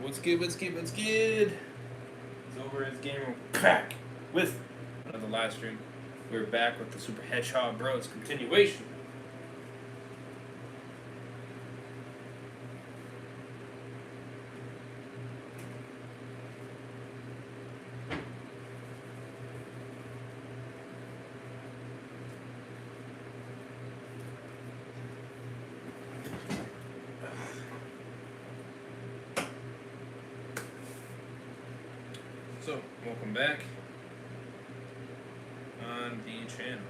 What's good? What's good? What's good? It's over. It's Gamer back with another live stream. We're back with the Super Hedgehog Bros continuation. So, welcome back on the channel.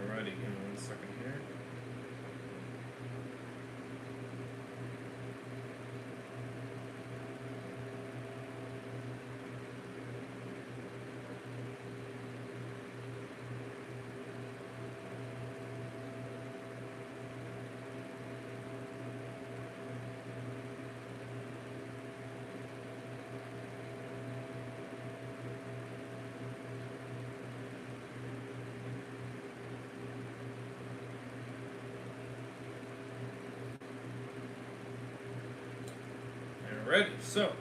Alrighty, give me 1 second here. Alrighty, so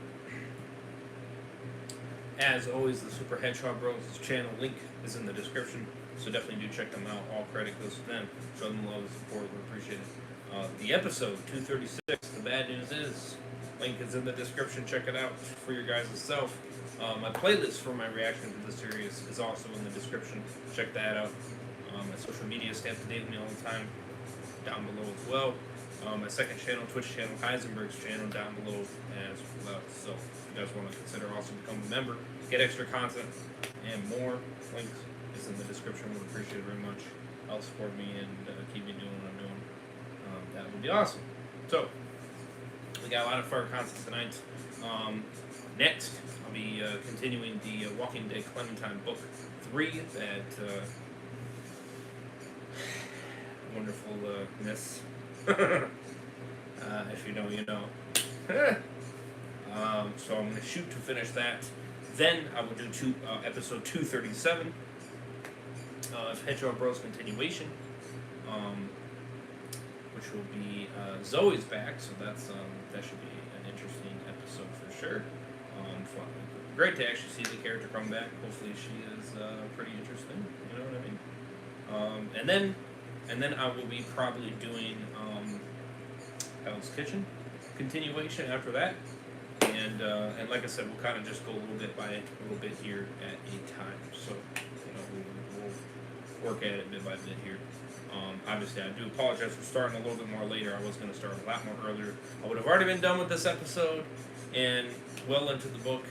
as always, the Super Hedgehog Bros channel link is in the description, so definitely do check them out. All credit goes to them. Show them love and support. We appreciate it. The episode 236. The bad news is, link is in the description. Check it out for your guys' self. My playlist for my reaction to the series is also in the description. Check that out. My social media, stay up to date with me all the time, down below as well. My second channel, Twitch channel, Heisenberg's channel, down below as well. So if you guys want to consider also become a member, get extra content and more, links is in the description. Would appreciate it very much. Help support me and keep me doing what I'm doing. That would be awesome. So we got a lot of fire content tonight. Next, I'll be continuing the Walking Dead Clementine book 3. That wonderfulness. If you know, you know. So I'm going to shoot to finish that. Then I will do episode 237 of Hedgehog Bros continuation, which will be Zoe's back. So that should be an interesting episode for sure. Fun. Great to actually see the character come back. Hopefully she is pretty interesting. You know what I mean? And then I will be probably doing Hell's Kitchen continuation after that, and like I said, we'll kind of just go a little bit here at a time. So we'll work at it bit by bit here. Obviously, I do apologize for starting a little bit more later. I was going to start a lot more earlier. I would have already been done with this episode and well into the book.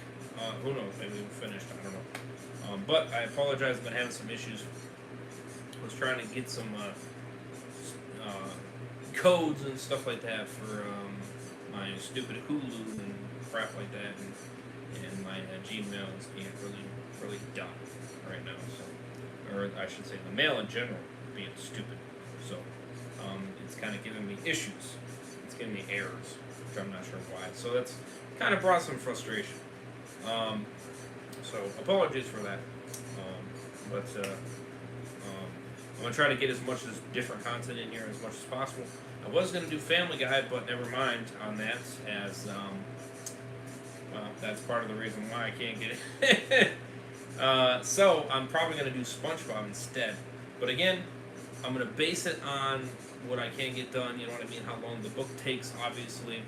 Who knows? Maybe we're finished. I don't know. But I apologize. I've been having some issues. I was trying to get some codes and stuff like that for my stupid Hulu and crap like that, and my Gmail is being really dumb right now. So, or I should say, the mail in general being stupid. So, it's kind of giving me issues. It's giving me errors, which I'm not sure why. So that's kind of brought some frustration. So apologies for that. But I'm gonna try to get as much as different content in here as much as possible. I was gonna do Family Guy, but never mind on that, as well, that's part of the reason why I can't get it. So I'm probably gonna do SpongeBob instead. But again, I'm gonna base it on what I can get done. You know what I mean? How long the book takes, obviously,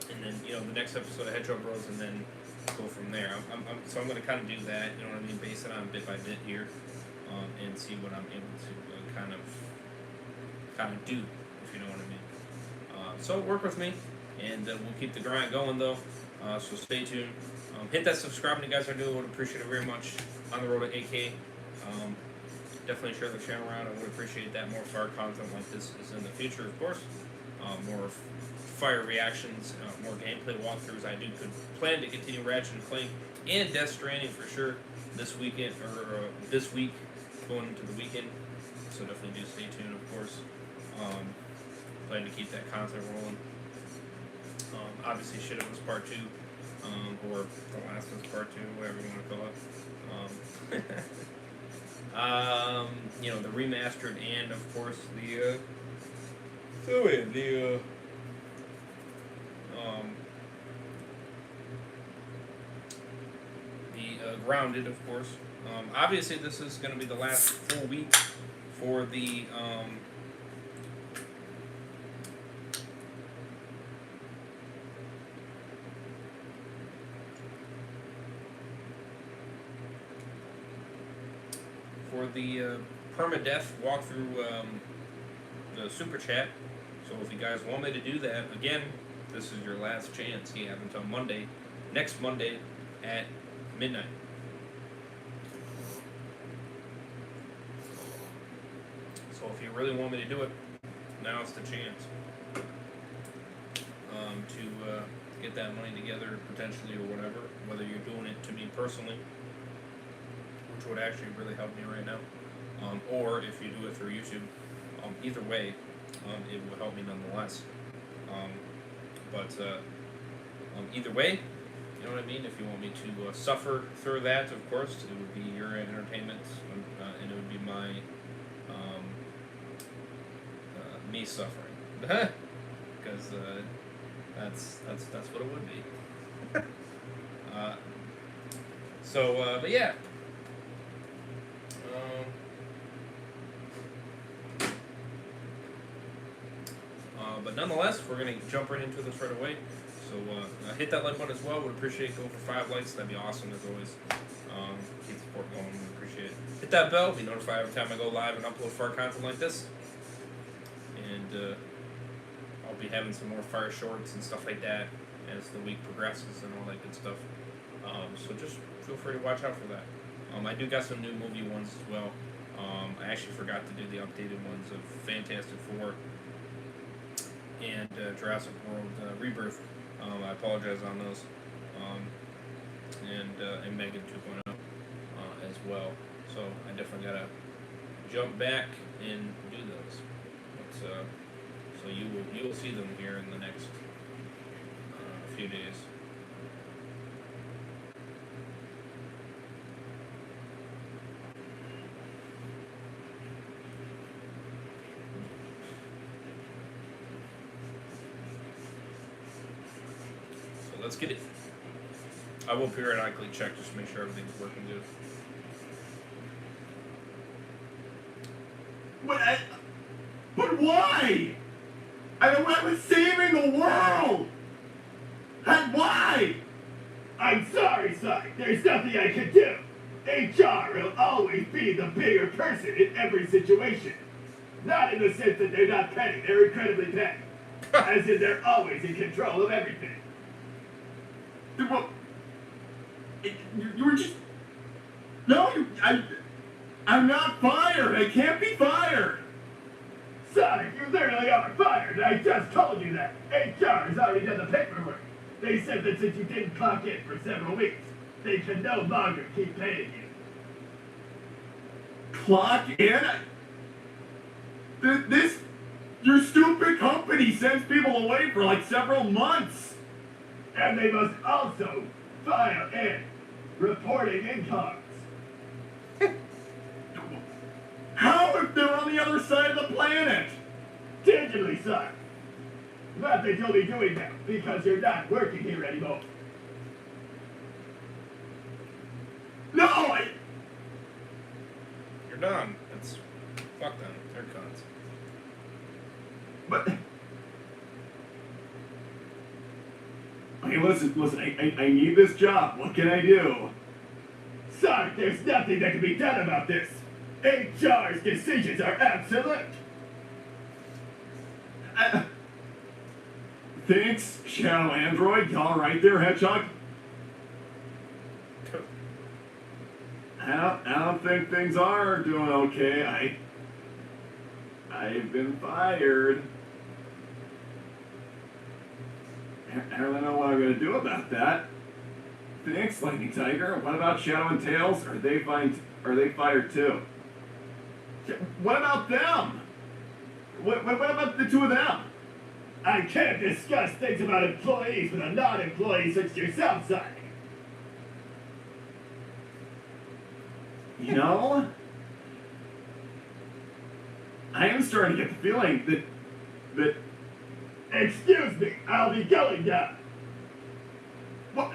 and then the next episode of Hedgehog Bros, and then go from there. So I'm going to kind of do that. You know what I mean? Base it on bit by bit here, and see what I'm able to kind of do, if you know what I mean. So work with me, and we'll keep the grind going though. So stay tuned. Hit that subscribe button, you guys. I do would appreciate it very much. On the road to AK. Definitely share the channel around. I would appreciate that. More fire content like this is in the future, of course. More fire reactions, more gameplay walkthroughs. I could plan to continue Ratchet and Clank and Death Stranding for sure this weekend, or this week, going into the weekend. So definitely do stay tuned, of course. Plan to keep that content rolling. Obviously, Shit It Was Part 2, or The Last of Us Part 2, whatever you want to call it. The remastered, and of course the Grounded, of course. Obviously, this is going to be the last full week for the permadeath walkthrough, the super chat. So if you guys want me to do that again, this is your last chance. You have until Monday, next Monday at midnight. So if you really want me to do it, now's the chance to get that money together, potentially, or whatever. Whether you're doing it to me personally, which would actually really help me right now, or if you do it through YouTube. Either way, it will help me nonetheless. But either way, you know what I mean? If you want me to suffer through that, of course, it would be your entertainment, and it would be my me suffering, because that's what it would be. But yeah. But nonetheless, we're going to jump right into this right away. So hit that like button as well. Would appreciate it. Go for 5 likes. That'd be awesome as always. Keep the support going. Would appreciate it. Hit that bell. Be notified every time I go live and upload fire content like this. And I'll be having some more fire shorts and stuff like that as the week progresses and all that good stuff. So just feel free to watch out for that. I do got some new movie ones as well. I actually forgot to do the updated ones of Fantastic Four and Jurassic World Rebirth. I apologize on those. And Megan 2.0 as well. So I definitely gotta jump back and do those. But, so you will see them here in the next few days. Let's get it. I will periodically check just to make sure everything's working good. But why? I was saving the world! And why? I'm sorry. There's nothing I can do. HR will always be the bigger person in every situation. Not in the sense that they're not petty, they're incredibly petty. As in they're always in control of everything. You were just... No, I'm not fired. I can't be fired. Sonic, you literally are fired. I just told you that. HR has already done the paperwork. They said that since you didn't clock in for several weeks, they can no longer keep paying you. Clock in? Your stupid company sends people away for like several months. And they must also file in reporting incomes. How if they're on the other side of the planet? Digitally, son. Not that you'll be doing that because you're not working here anymore. No, You're done. That's fuck them. They're cunts. But hey, listen. I need this job. What can I do? Sorry, there's nothing that can be done about this. HR's decisions are absolute. Thanks, Shadow Android. All right there, Hedgehog. I don't think things are doing okay. I've been fired. I don't know what I'm gonna do about that. Thanks, Lightning Tiger. What about Shadow and Tails? Are they fired too? What about them? What about the two of them? I can't discuss things about employees with a non-employee such as yourself, Sonic. You know, I am starting to get the feeling that... Excuse me, I'll be going now. What?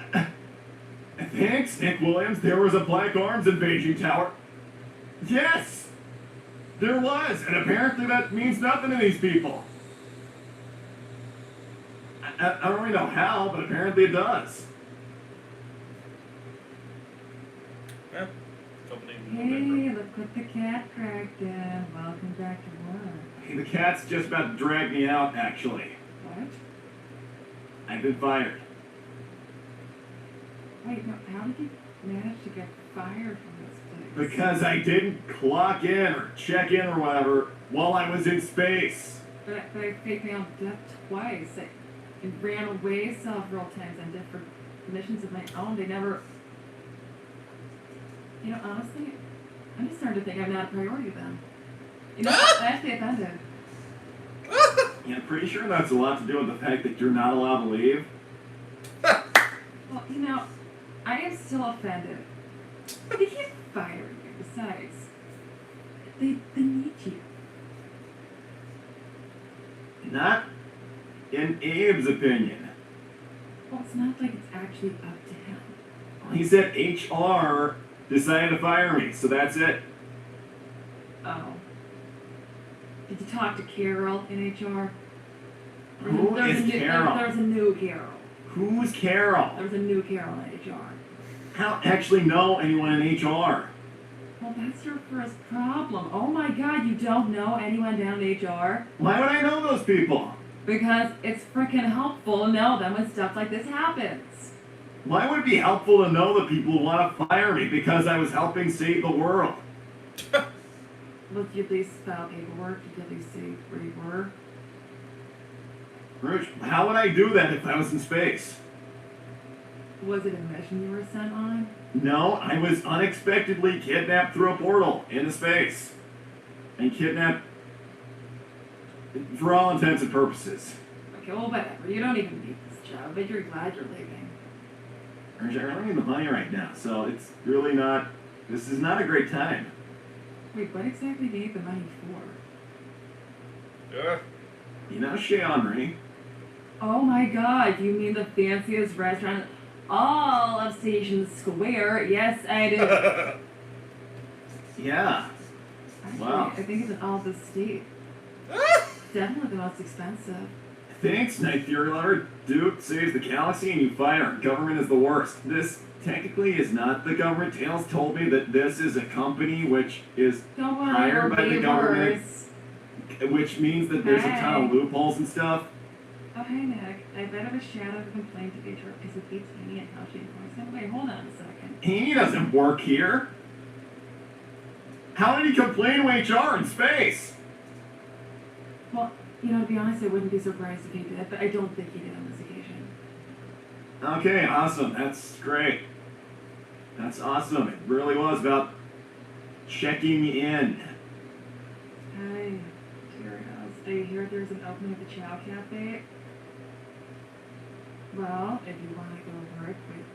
Thanks, Nick Williams. There was a Black Arms invasion tower. Yes! There was, and apparently that means nothing to these people. I don't really know how, but apparently it does. Yeah. Couple days in Hey, November. look what the cat cracked in. Welcome back to work. Hey, the cat's just about to drag me out, actually. What? I've been fired. Wait, no, how did you manage to get fired from this place? Because I didn't clock in or check in or whatever while I was in space. But I faked me on death twice. I ran away several times on different missions of my own. They never... You know, honestly, I'm just starting to think I'm not a priority then. You know, I'm actually offended. Yeah, I'm pretty sure that's a lot to do with the fact that you're not allowed to leave. Well, you know, I am still offended. They can't fire you. Besides, they need you. Not in Abe's opinion. Well, it's not like it's actually up to him. He said HR decided to fire me, so that's it. Oh. Did you talk to Carol in HR? Who is Carol? There's a new Carol. Who's Carol? There's a new Carol in HR. I don't actually know anyone in HR. Well, that's your first problem. Oh my god, you don't know anyone down in HR? Why would I know those people? Because it's freaking helpful to know them when stuff like this happens. Why would it be helpful to know the people who want to fire me because I was helping save the world? Well, did you at least file paperwork? Did you at least see where you were? Rich, how would I do that if I was in space? Was it a mission you were sent on? No, I was unexpectedly kidnapped through a portal into space. And kidnapped for all intents and purposes. Okay, well, whatever. You don't even need this job, but you're glad you're leaving. Rich, I don't need the money right now, so it's really not... This is not a great time. Wait, what exactly do you need the money for? Yeah. You know Chez Henri? Oh my god, you mean the fanciest restaurant in all of Station Square? Yes, I do. Yeah. Actually, Wow. I think it's in all of the state. Definitely the most expensive. Thanks, Night Fury Lover. Duke saves the galaxy and you fire. Government is the worst. This technically is not the government. Tails told me that this is a company which is Don't worry, hired it'll by be the government, worse. which means that there's a ton of Hey. loopholes and stuff. Oh, hey, Nick. I bet of a shadow of a complaint to HR because it beats Amy and how she employs him. Wait, hold on a second. He doesn't work here. How did he complain to HR in space? Well, you know, to be honest, I wouldn't be surprised if he did, but I don't think he did on this occasion. Okay, awesome. That's great. That's awesome. It really was about checking in. Hey, Cheerios. I hear there's an opening at the Chow Cafe. Well, if you want to go work with,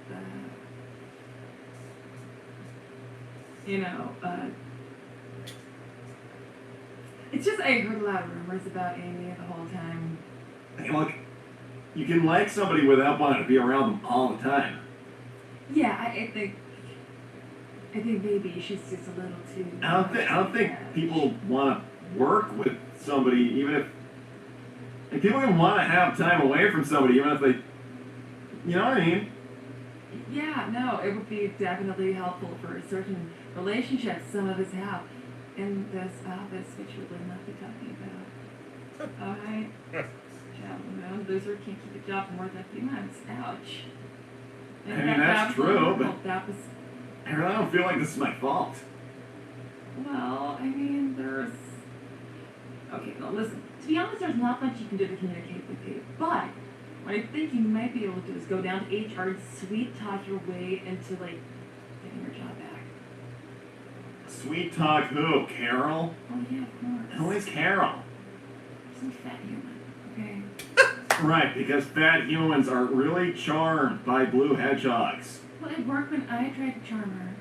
it's just I heard a lot of rumors about Amy the whole time. Hey, look, you can like somebody without wanting to be around them all the time. Yeah, I think maybe she's just a little too. I don't think people want to work with somebody, even if people even want to have time away from somebody, even if they, you know what I mean? Yeah, no, it would be definitely helpful for certain relationships some of us have in this office, which we will not be talking about. Alright? Gentlemen, loser can't keep a job for more than a few months. Ouch. I mean, that's true, but that was. I really don't feel like this is my fault. Well, I mean, there's. Okay, no, listen. To be honest, there's not much you can do to communicate with you, but what I think you might be able to do is go down to HR and sweet talk your way into, like, getting your job back. Sweet talk who? Carol? Oh, yeah, of course. Who is Carol? Some fat human, okay? Right, because fat humans are really charmed by blue hedgehogs. Well, it worked when I tried to charm her.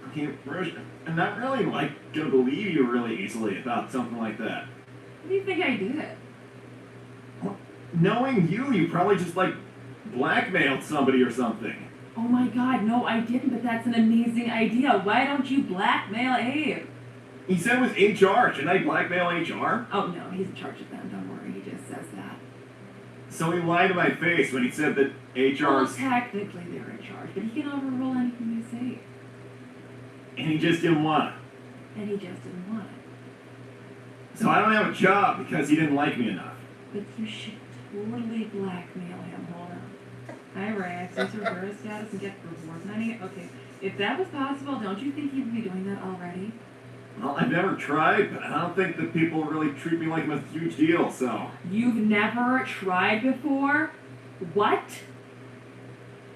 Okay, Rouge, I'm not really, gonna believe you really easily about something like that. What do you think I did? Well, knowing you probably just, blackmailed somebody or something. Oh my god, no, I didn't, but that's an amazing idea. Why don't you blackmail Abe? He said it was HR. Should I blackmail HR? Oh no, he's in charge of them, don't worry, he just says that. So he lied to my face when he said that Well, HR's... technically they're in charge, but he can overrule anything you say. And he just didn't want it. And he just didn't want it. So I don't have a job because he didn't like me enough. But you should totally blackmail him. Hold on. Hi, Rex. This reverse status and get reward money? Okay. If that was possible, don't you think he would be doing that already? Well, I've never tried, but I don't think that people really treat me like I'm a huge deal, so... You've never tried before? What?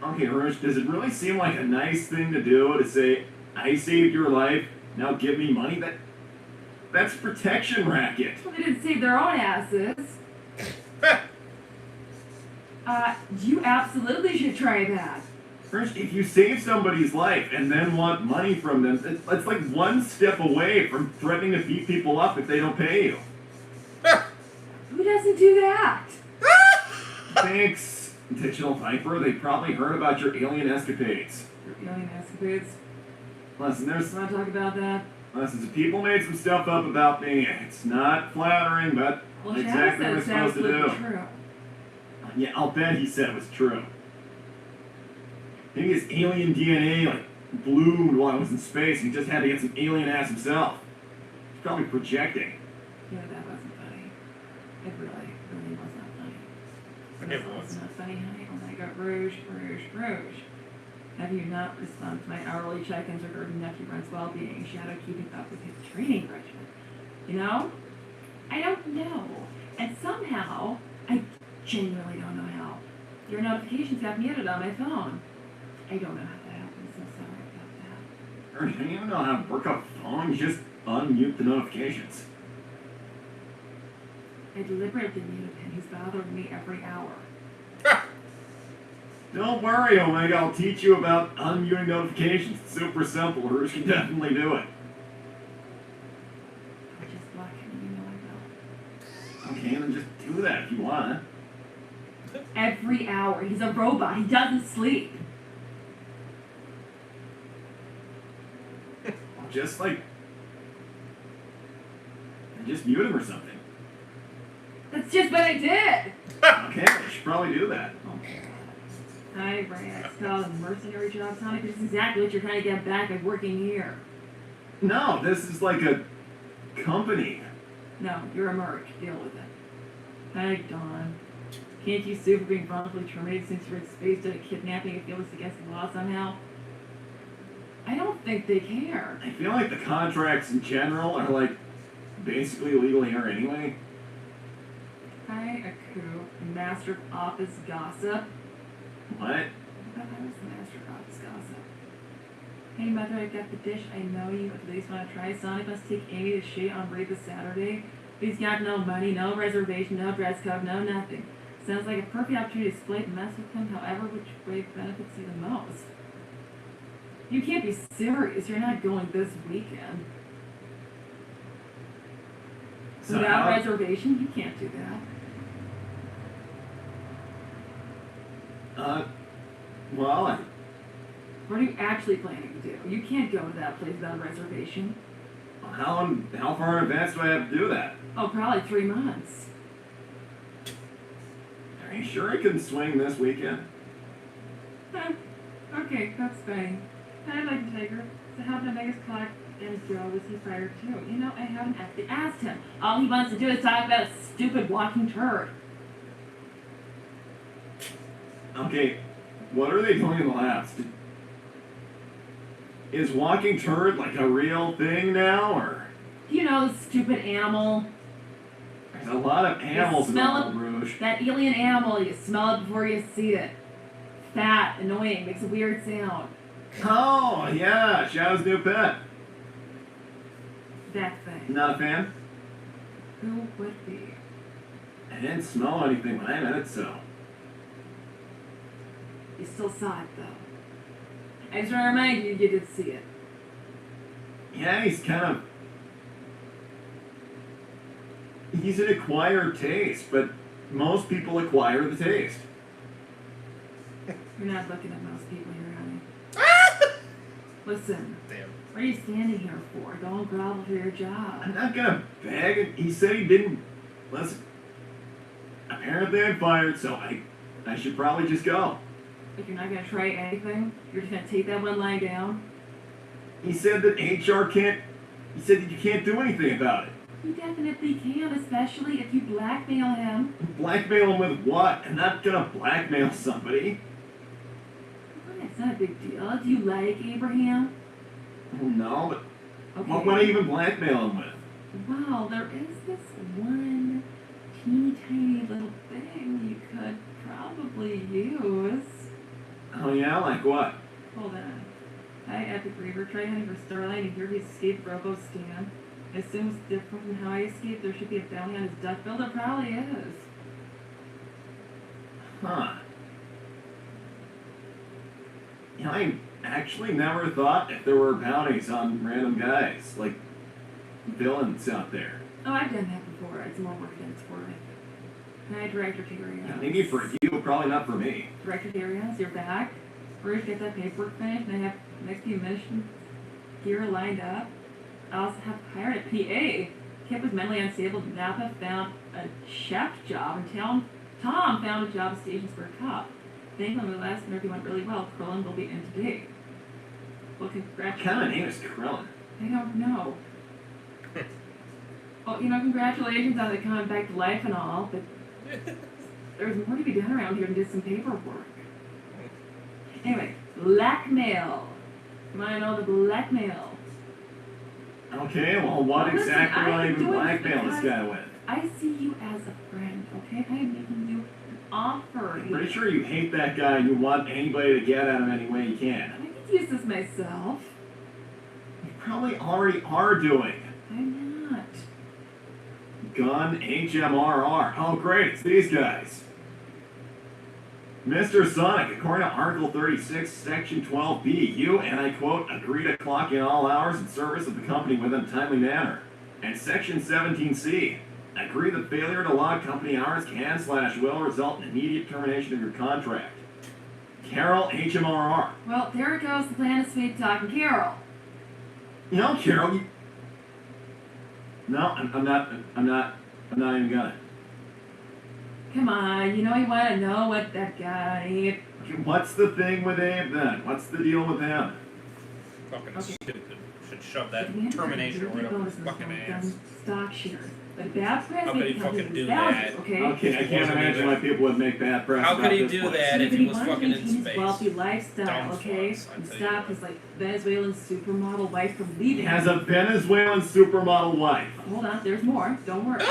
Okay, Rouge, does it really seem like a nice thing to do to say, I saved your life, now give me money? That's protection racket. Well, they didn't save their own asses. You absolutely should try that. First, if you save somebody's life and then want money from them, it's like one step away from threatening to beat people up if they don't pay you. Who doesn't do that? Thanks, Digital Viper. They probably heard about your alien escapades. Your alien escapades? Listen, Want to talk about that? the people made some stuff up about me. It's not flattering, but Well, exactly what I'm supposed to do. True. Yeah, I'll bet he said it was true. Maybe his alien DNA, bloomed while I was in space and he just had to get some alien ass himself. He's probably projecting. Yeah, that wasn't funny. It really was not funny. It was. It's not funny, honey. Oh my god, Rouge. Have you not responded to my hourly check-ins regarding nephew Brent's well-being, shadow keeping up with his training regimen? You know? I don't know. And somehow, I genuinely don't know how. Your notifications got muted on my phone. I don't know how that happened. So sorry about that. You don't even know how to work a phone. You just unmute the notifications. I deliberately muted him. He's bothering me every hour. Don't worry, Omega. I'll teach you about unmuting notifications. It's super simple. Rouge can definitely do it. I just block him. You know I will. Okay, then just do that if you want. Every hour. He's a robot. He doesn't sleep. Just mute him or something. That's just what I did. Okay, I should probably do that. Oh my god. Hi, Rex. Call mercenary jobs, honey. This is exactly what you're trying to get back by working here. No, this is like a company. No, you're a merc. Deal with it. Hi, Dawn. Can't you sue for being wrongfully terminated since you were exposed to a kidnapping if it was against the law somehow? I don't think they care. I feel like the contracts in general are like basically illegal here anyway. Hi, Aku, master of office gossip. What? I thought I was the master of office gossip. Hey, Mother, I got the dish. I know you at least want to try. Sonic must take Amy to shit on Ray this Saturday. He's got no money, no reservation, no dress code, no nothing. Sounds like a perfect opportunity to split and mess with him, however, which way benefits you the most. You can't be serious. You're not going this weekend. So Without how- reservation, you can't do that. Well, What are you actually planning to do? You can't go to that place without a reservation. how far in advance do I have to do that? Oh, probably 3 months. Are you sure I can swing this weekend? Huh. Okay, that's fine. I'd like to take her. So how did I make his clock and Joe was he fired too? You know, I haven't actually asked him. All he wants to do is talk about a stupid walking turd. Okay, what are they doing in the labs? Is walking turd like a real thing now, or You know, the stupid animal. there's a lot of animals in smell Baton Rouge? That alien animal, you smell it before you see it. Fat, annoying, makes a weird sound. Oh yeah, Shadow's new pet. That thing. Not a fan. Who would be? I didn't smell anything when I met it, so. You still saw it though. I just want to remind you, you did see it. Yeah, he's an acquired taste, but most people acquire the taste. You're not looking at most people here, honey. Listen, Damn. what are you standing here for? Don't grovel for your I'm job. not gonna beg it. He said he didn't. Listen. Apparently I'm fired, so I should probably just go. Like you're not gonna try anything? You're just gonna take that one line down? He said that HR can't. He said that you can't do anything about it. You definitely can, especially if you blackmail him. Blackmail him with what? I'm not gonna blackmail somebody. Well, it's not a big deal. Do you like Abraham? No, but Okay. what would I even blackmail him with? Well, there is this one teeny tiny little thing you could probably use. Oh yeah, like what? Hold on. Hi, Epic Reaver. Try hunting for Starlight and hear he escaped Robo Stan. I assume it's different from how I escaped. There should be a bounty on his duck bill. There probably is. Huh. You know, I actually never thought if there were bounties on random guys, like villains out there. Oh, I've done that before. It's more work than it's worth. Hi, Director Darius. Maybe for you, probably not for me. Director Darius, you're back. We're going to get that paperwork finished, and I have next few mission gear lined up. I also have hired a PA. Kip was mentally unstable. Napa found a chef job, and Tom found a job at Stations for a cop. Thankfully, the last interview went really well. Krillin will be in today. Well, What kind of congratulations. name is Krillin? I don't know. Well, you know, congratulations on it coming back to life and all, but there's more to be done around here than just some paperwork. Anyway, blackmail. You want to know the blackmail? Okay, well, what Well, listen, exactly will I I'm even doing blackmail this because guy with? I see you as a friend, okay? I am making you an offer. I'm pretty sure you hate that guy and you want anybody to get at him any way you can. I could use this myself. You probably already are doing. I'm not. Gun HMRR. Oh, great, it's these guys. Mr. Sonic, according to Article 36, Section 12B, you, and I quote, agree to clock in all hours in service of the company within a timely manner. And Section 17C, agree that failure to log company hours can/will result in immediate termination of your contract. Carol HMRR. Well, there it goes. The plan is sweet talking Carol. You know, Carol, you... No, I'm not even gonna. Come on, you know you want to know what that guy... What's the thing with Abe then? What's the deal with him? Fucking Okay. stupid. Should shove that The man termination got right up his bonuses fucking from ass. gun stock shares. But bad press How could he makes companies fucking do thousands, that? okay? Okay, I can't imagine why people would make bad press. How about could he this do place. that if But he was wanted to fucking in maintain his space? wealthy lifestyle, Dumb okay? fucks, I And tell you stop what. his like Venezuelan supermodel wife from leaving. Has a Venezuelan supermodel wife. Hold on, there's more. Don't worry.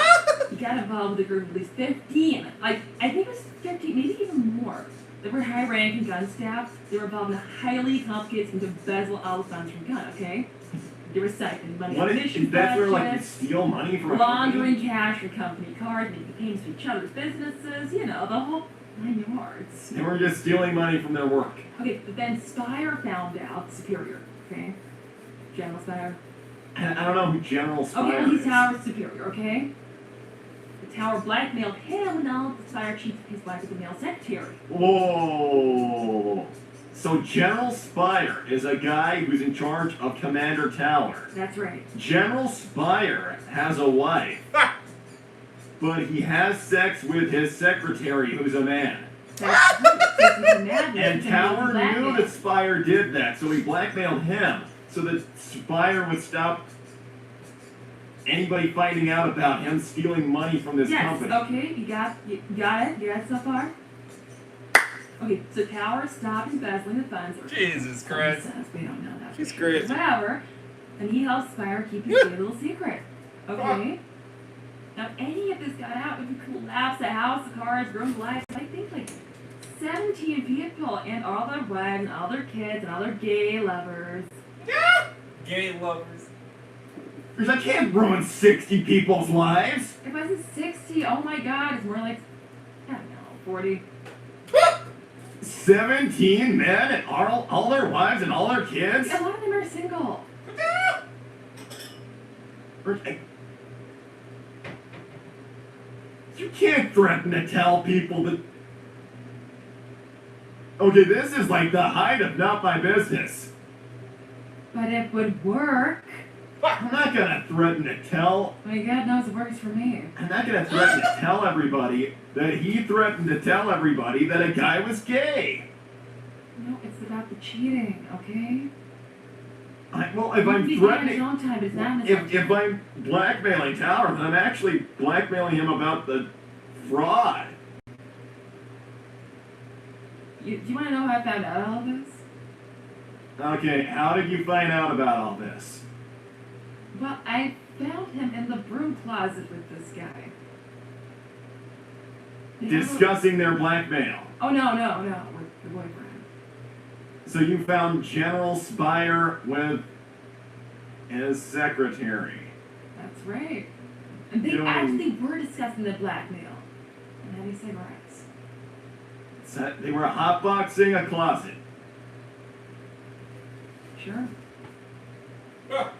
He got involved with a group of at least 15. Like, I think it was 15, maybe even more. They were high-ranking gun staff. They were involved in a highly complicated scheme to embezzle all the funds from gun, okay? They were siphoning money What out of is mission that's where like you budgets, steal money from a laundering company? cash from company cards, making payments to each other's businesses, you know, the whole 9 yards. They were just stealing money from their work. Okay, but then Spire found out, Superior, okay? General Spire. And I don't know who General Spire Okay, well, he's is. Tower's superior, okay? The Tower blackmailed him, and now the Spire chief his wife with the male secretary. Whoa. So General Spire is a guy who's in charge of Commander Tower. That's right. General Spire has a wife, but he has sex with his secretary, who's a man. That's right. This is a madness. And It's a Tower blackmail. knew that Spire did that, so he blackmailed him so that Spire would stop anybody finding out about him stealing money from this Yes, company. okay, you got it? You got it so far? Okay, so Tower stopped embezzling the funds. Or Jesus Christ. Says, we don't know that. She's for sure. crazy. Whatever. And he helped Spire keep his dirty little secret. Okay? Now, if any of this got out, it would collapse the house, the cars, ruin lives. I think like 17 people and all their wives and all their kids and all their gay lovers. Gay lovers. Because I can't ruin 60 people's lives. It wasn't 60. Oh my god, it's more like, I don't know, 40. 17 men and all their wives and all their kids? A lot of them are single. You can't threaten to tell people that... Okay, this is like the height of not my business. But it would work. I'm not gonna threaten to tell... My God knows it works for me. I'm not gonna threaten to tell everybody that he threatened to tell everybody that a guy was gay. No, it's about the cheating, okay? Well, if You I'm can be threatening... damaged all the time, but it's not If I'm blackmailing Tower, then I'm actually blackmailing him about the fraud. Do you want to know how I found out all this? Okay, how did you find out about all this? Well, I found him in the broom closet with this guy. Discussing their blackmail. Oh, no, with the boyfriend. So you found General Spire with his secretary. That's right. And they Doing- actually were discussing the blackmail and having cigarettes. So they were hotboxing a closet. Sure. I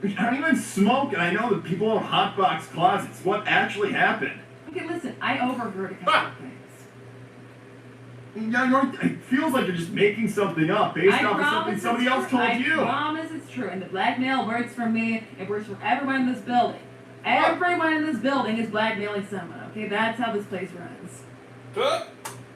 don't even smoke, and I know that people don't hotbox closets. What actually happened? Okay, listen, I overheard a couple of things. It feels like you're just making something up based I off of something promise somebody it's else true. told I you. promise it's true. And the blackmail works for me. It works for everyone in this building. Everyone in this building is blackmailing someone, okay? That's how this place runs.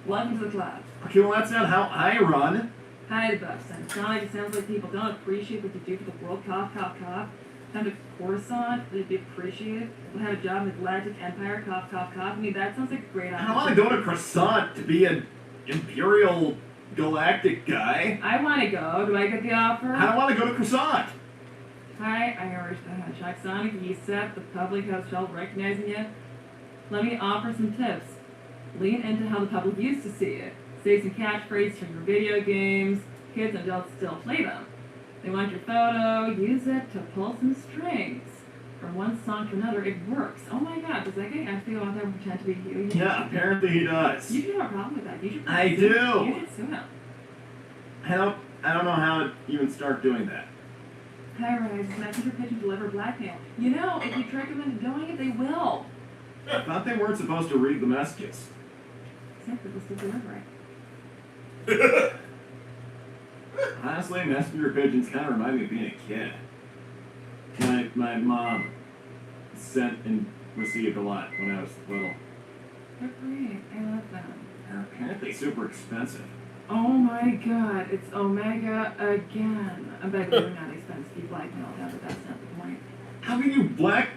Welcome to the club. Okay, well that's not how I run. Hi, the buff, son. It sounds like people don't appreciate what you do for the world. Cough, cough, cough. Have a croissant, they'd be appreciated. We'll have a job in the Galactic Empire. Cough, cough, cough. I mean, that sounds like a great I don't want to go to Croissant to be an Imperial Galactic guy. I want to go. Do I get the offer? I don't want to go to Croissant. Hi, Irish Hedgehog. Sonic, you set the public has trouble recognizing you. Let me offer some tips. Lean into how the public used to see it. Say some catchphrases from your video games. Kids and adults still play them. They want your photo. Use it to pull some strings. From one song to another, it works. Oh my God, does that guy actually go out there and pretend to be you? Yeah, apparently he does. You should have a problem with that. You should. I You do. should sue him. I don't know how to even start doing that. Hi, Rise. Messenger pigeon deliver blackmail. You know, if you trick them into doing it, they will. I thought they weren't supposed to read the messages. Except for this delivery. Honestly, messenger pigeons kind of remind me of being a kid. My mom sent and received a lot when I was little. They're great. I love them. They're apparently super expensive. Oh my God, it's Omega again. I bet they're not expensive. You blackmailed them, but that's not the point. How can you black...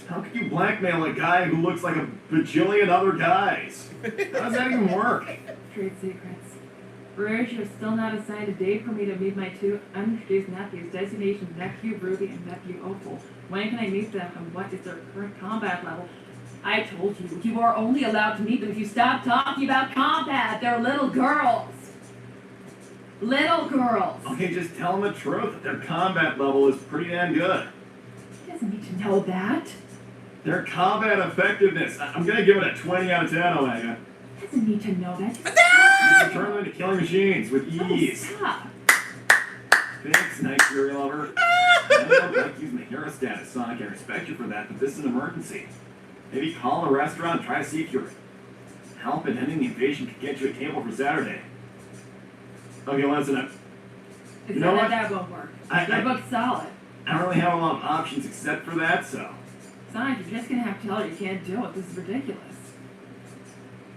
How can... you blackmail a guy who looks like a bajillion other guys? How does that even work? Trade secrets. Rouge, you're still not assigned a date for me to meet my two unintroduced nephews, designations Nephew Ruby and Nephew Opal. When can I meet them and what is their current combat level? I told you, you are only allowed to meet them if you stop talking about combat. They're little girls. Little girls. Okay, just tell them the truth. That their combat level is pretty damn good. He doesn't need to know that. Their combat effectiveness, I'm gonna give it a 20 out of 10, Omega. He doesn't need to know that. You can turn them into killing machines with ease. Oh, stop. Thanks, Night Fury Lover. I don't like using the hero status, Sonic. I respect you for that, but this is an emergency. Maybe call a restaurant and try to see if your help in ending the invasion could get you a table for Saturday. Okay, listen up. It's You know not what? that won't work. I- Your book's solid. I don't really have a lot of options except for that, so. Sonic, you're just gonna have to tell her you can't do it. This is ridiculous.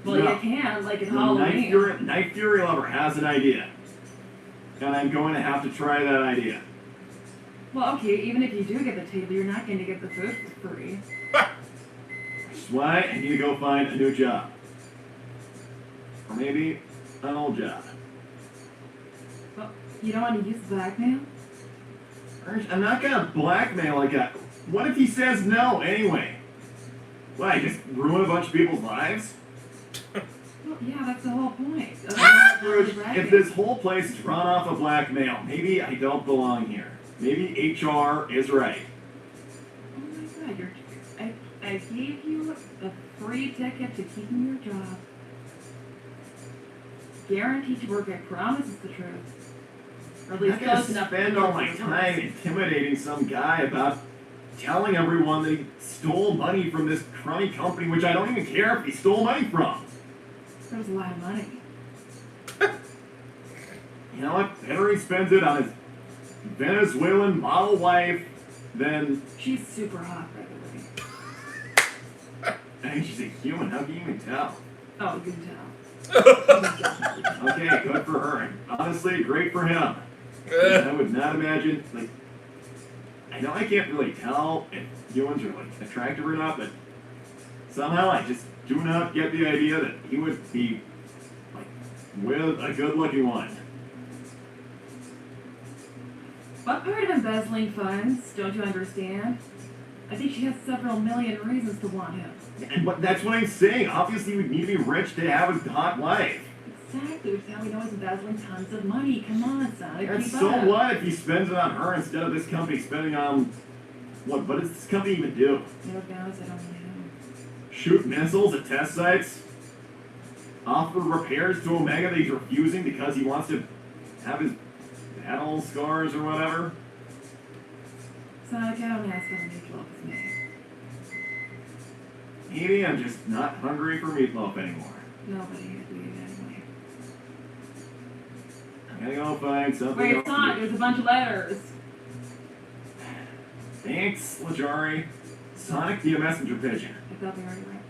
Well, No. you can, like at The Halloween. Night Fury Lover has an idea. And I'm going to have to try that idea. Well, okay, even if you do get the table, you're not going to get the food for free. Which is why I need to go find a new job. Or maybe an old job. Well, you don't want to use blackmail? I'm not going to blackmail a guy. What if he says no anyway? What, I just ruin a bunch of people's lives? Well, yeah, that's the whole point. Bruce, if this whole place is run off of blackmail, maybe I don't belong here. Maybe HR is right. Oh my god, I gave you a free ticket to keeping your job. Guaranteed to work, I promise it's the truth. Or at I'm least not going close to enough. spend all my time intimidating some guy about telling everyone that he stole money from this crummy company, which I don't even care if he stole money from. That was a lot of money. You know what? Better he spends it on his Venezuelan model wife than... She's super hot, by the way. I mean, she's a human. How can you even tell? Oh, you can tell. Okay, good for her. And honestly, great for him. I would not imagine, like... I know I can't really tell if humans are, like, attractive or not, but somehow I just do not get the idea that he would be, like, with a good-looking one. What part of embezzling funds don't you understand? I think she has several million reasons to want him. And that's what I'm saying. Obviously, you would need to be rich to have a hot wife. Exactly, which is how we know he's embezzling tons of money. Come on, Sonic, And keep so up. what if he spends it on her instead of this company spending on... What does this company even do? No doubt, I don't really know. Shoot missiles at test sites? Offer repairs to Omega that he's refusing because he wants to have his battle scars or whatever? Sonic, I don't ask how the meatloaf is made. Maybe I'm just not hungry for meatloaf anymore. Nobody is doing it anyway. I'm gonna go find something Wait, else. Sonic, there's a bunch of letters. Thanks, Lajari. Sonic, be a messenger pigeon. I thought we already read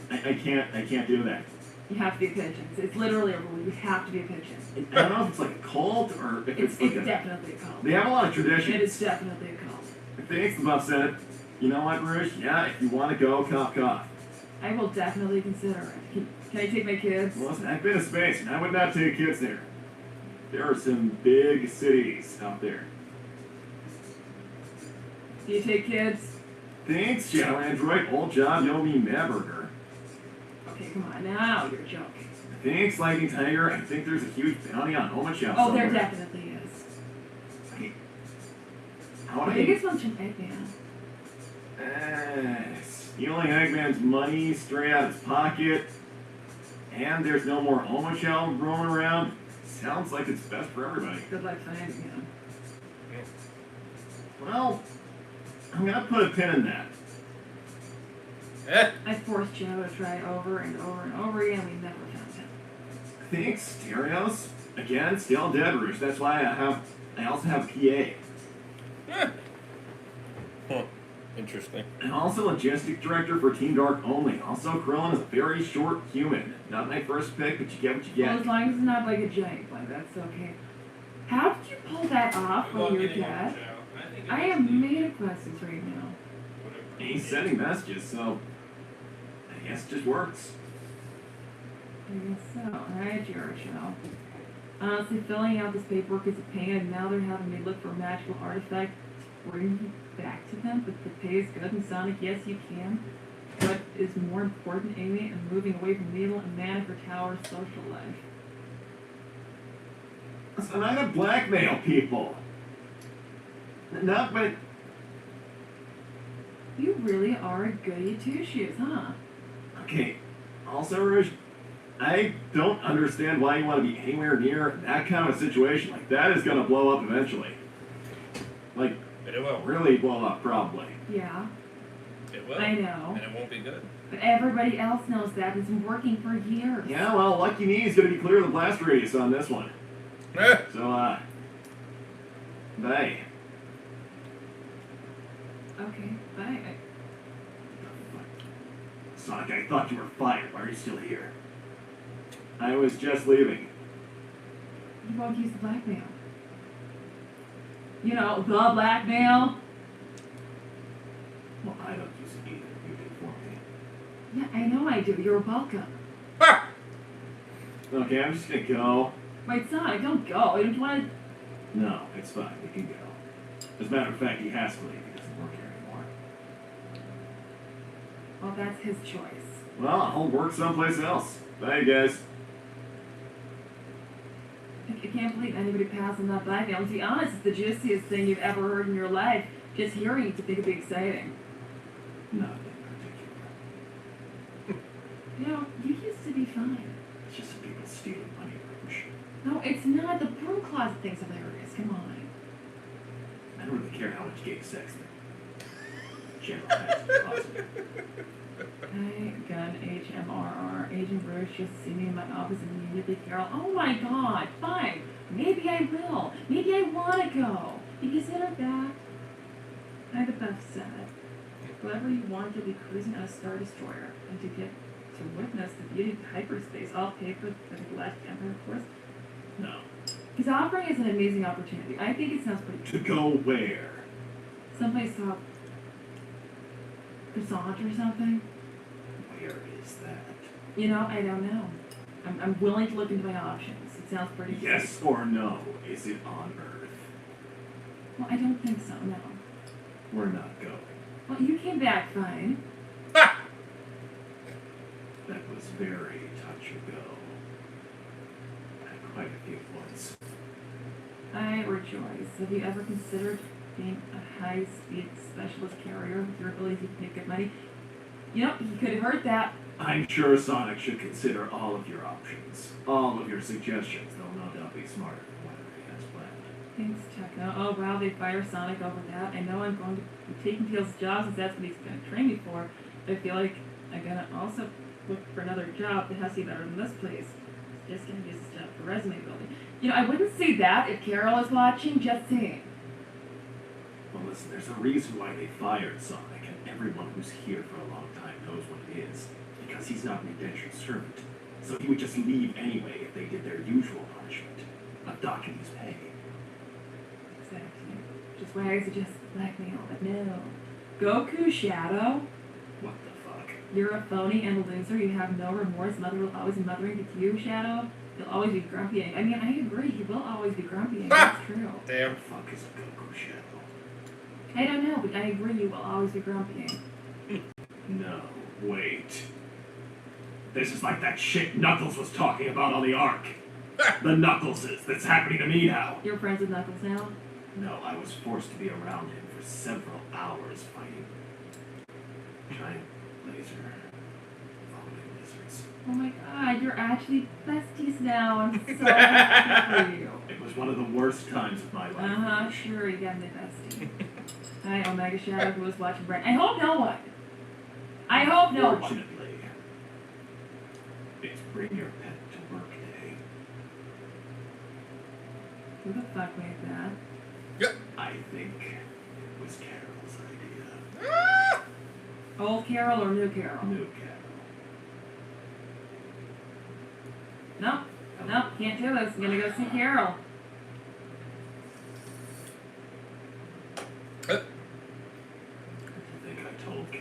that. I can't do that. You have to be a pigeon. It's literally a rule. You have to be a pigeon. I don't know if it's like a cult or if it's like It's a... definitely a cult. They have a lot of It traditions. is definitely a cult. Thanks, the buff said it. You know what, Rouge? Yeah, if you want to go, cough. I will definitely consider it. Can I take my kids? Well, listen, I've been to space, and I would not take kids there. There are some big cities out there. Do you take kids? Thanks, Shadow Android. Old job, you'll be Madburger. Okay, come on, now you're joking. Thanks, Lightning Tiger. I think there's a huge bounty on Oma Chef Oh, somewhere. there definitely is. Okay. How I would think I... it's one's from Eggman. Stealing Eggman's money straight out of his pocket, and there's no more Oma Shell roaming around. Sounds like it's best for everybody. Good luck finding him. Well, I'm gonna put a pin in that. I forced Shadow to try over and over and over again. We never found him. Thanks, Stereos. Again, still dead, Rouge. That's why I also have PA. Huh. Interesting. And also logistic director for Team Dark only. Also, Krillin is a very short human. Not my first pick, but you get what you Well, get. as long as it's not like a giant one, that's okay. How did you pull that off when you were dead? I am made of questions right now. He's sending messages, so I guess it just works. I guess so. Alright, Jericho. Honestly, filling out this paperwork is a pain, and now they're having me look for a magical artifact to bring back to them, but the pay is good, and Sonic, yes, you can. What is more important, Amy, and moving away from Needle and Manifer Tower's social life? So I don't blackmail people. Not but You really are a goody two-shoes, huh? okay. Also, Rouge, I don't understand why you want to be anywhere near that kind of situation. Like, that is going to blow up eventually. Like, But it will. really blow up, probably. Yeah, It will. I know. And it won't be good. But everybody else knows that. It's been working for years. Yeah, well, lucky me is going to be clear of the blast radius on this one. So, bye. Okay, bye. Sonic, I thought you were fired. Why are you still here? I was just leaving. You won't use the blackmail. You know, the blackmail. Well, I don't use it either. You did for me. Yeah, I know I do. You're welcome. Okay, I'm just gonna go. Wait, Sonic, don't go. Don't you want to... No, it's fine. We can go. As a matter of fact, he has to leave. He doesn't work here anymore. Well, that's his choice. Well, I'll work someplace else. Bye, you guys. I can't believe anybody passed on that blackmail. To be honest, it's the juiciest thing you've ever heard in your life. Just hearing it to think it'd be exciting. Nothing particular. You know, you used to be fine. It's just some people stealing money, Rouge. No, it's not. The broom closet thing's hilarious. Come on. I don't really care how much gay sex there. General has to possible. Hi, Gun HMRR. Agent Rouge just see me in my office and immediately Carol. Oh my god, fine. Maybe I will. Maybe I want to go. You consider that? I the Beth said. Whoever you want to be cruising on a Star Destroyer and to get to witness the beauty of hyperspace, all paid for the Galactic Empire, of course. No. His offering is an amazing opportunity. I think it sounds pretty To go where? someplace off Croissant or something. Where is that? You know, I don't know. I'm willing to look into my options. It sounds pretty Yes or no? Is it on Earth? Well, I don't think so, no. We're not going. Well, you came back fine. That was very touch and go. Had quite a few points. I rejoice. Have you ever considered being a high-speed specialist carrier with your ability to make good money? You know, you could have heard that. I'm sure Sonic should consider all of your options. All of your suggestions. They'll no doubt be smarter than whatever he has planned. Thanks, Techno. Oh, wow, they fire Sonic over that. I know I'm going to be taking Tails' job since that's what he's going to train me for. But I feel like I'm going to also look for another job that has to be better than this place. He's just going to use this job for resume building. You know, I wouldn't say that if Carol is watching, just saying. Well, listen, there's a reason why they fired Sonic, and everyone who's here for a long time knows what it is. Because he's not an indentured servant. So he would just leave anyway if they did their usual punishment of docking his pay. Exactly. Which is why I suggest blackmail, but no. Goku, Shadow, What the fuck? you're a phony and a loser. You have no remorse. Mother will always be mothering with you, Shadow. He'll always be grumpy. I mean, I agree. He will always be grumpy. That's true. Damn. What the fuck is a Goku Shadow? I don't know, but I agree. You will always be grumpy. No, wait. This is like that shit Knuckles was talking about on the Ark. The Knuckleses that's happening to me now. You're friends with Knuckles now? No, I was forced to be around him for several hours fighting giant laser vomiting lizards. Oh my god, you're actually besties now. I'm so happy for you. It was one of the worst times of my life. Uh-huh, sure, you got me bestie. Hi, Omega Shadow, who was watching Brent. I hope no one. I hope no one. Fortunately, it's bring your pet to work day. Who the fuck made that? I think it was Carol's idea. Old Carol or new Carol? New Carol. No, can't do this. I'm gonna go see Carol. I think I told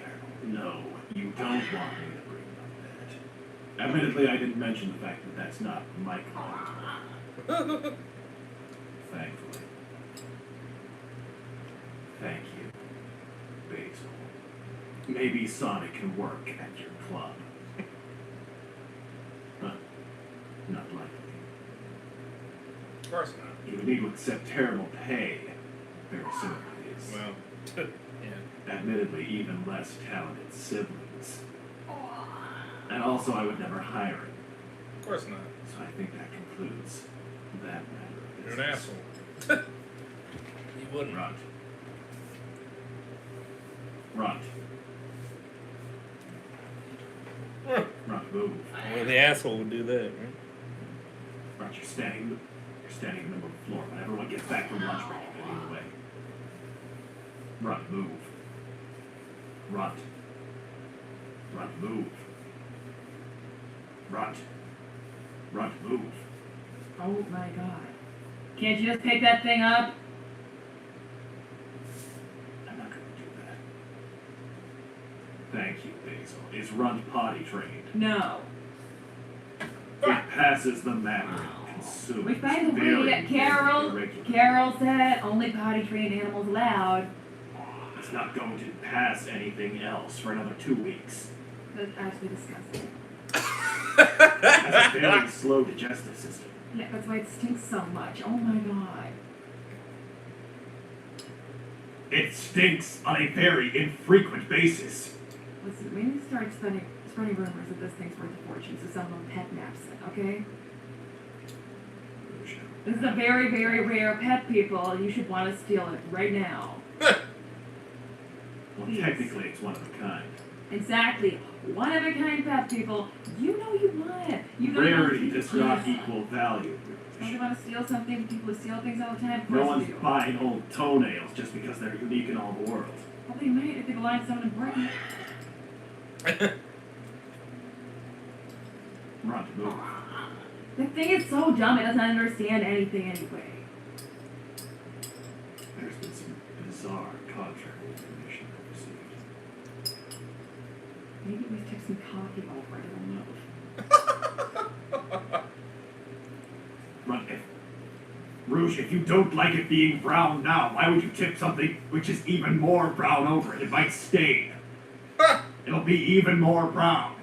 Admittedly, I didn't mention the fact that that's not my collectible. Thankfully. Thank you, Basil. Maybe Sonic can work at your club. Huh. Not likely. Of course not. You would need to accept terrible pay very soon, please. Well, yeah. Admittedly, even less talented siblings. And also, I would never hire him. Of course not. So I think that concludes that matter of You're an business. asshole. You wouldn't. Runt. Runt. Runt, move. Well, the asshole would do that, right? Runt, you're standing in the middle of the floor. When everyone gets back from lunch break, you're getting in the way. Runt, move. Runt. Runt, move. Runt. Runt, move. Oh my god. Can't you just pick that thing up? I'm not going to do that. Thank you, Basil. Is Runt potty trained? No. It passes the Mandarin consumed. Which, by the Very, way, very irregular. Carol said only potty trained animals allowed. It's not going to pass anything else for another 2 weeks. That's actually disgusting. It has a very slow digestive system. Yeah, that's why it stinks so much. Oh my god. It stinks on a very infrequent basis. Listen, when you start spreading rumors that this thing's worth a fortune, so someone pet naps it, okay? This is a very, very rare pet, people. You should want to steal it right now. Well, technically, it's one of a kind. Exactly. One of a kind pet, people. You know you want it. You don't want Rarity to does not equal value. Don't you want to steal something? People who steal things all the time? Of No course one's you do. buying old toenails just because they're unique in all the world. Well, they might if they belong to someone important. Runt, move. The thing is so dumb, it doesn't understand anything anyway. There's been some bizarre contrary information I've received. Maybe we took some coffee over it, I don't know. Runt, Rouge, if you don't like it being brown now, why would you tip something which is even more brown over it? It might stain. It'll be even more brown.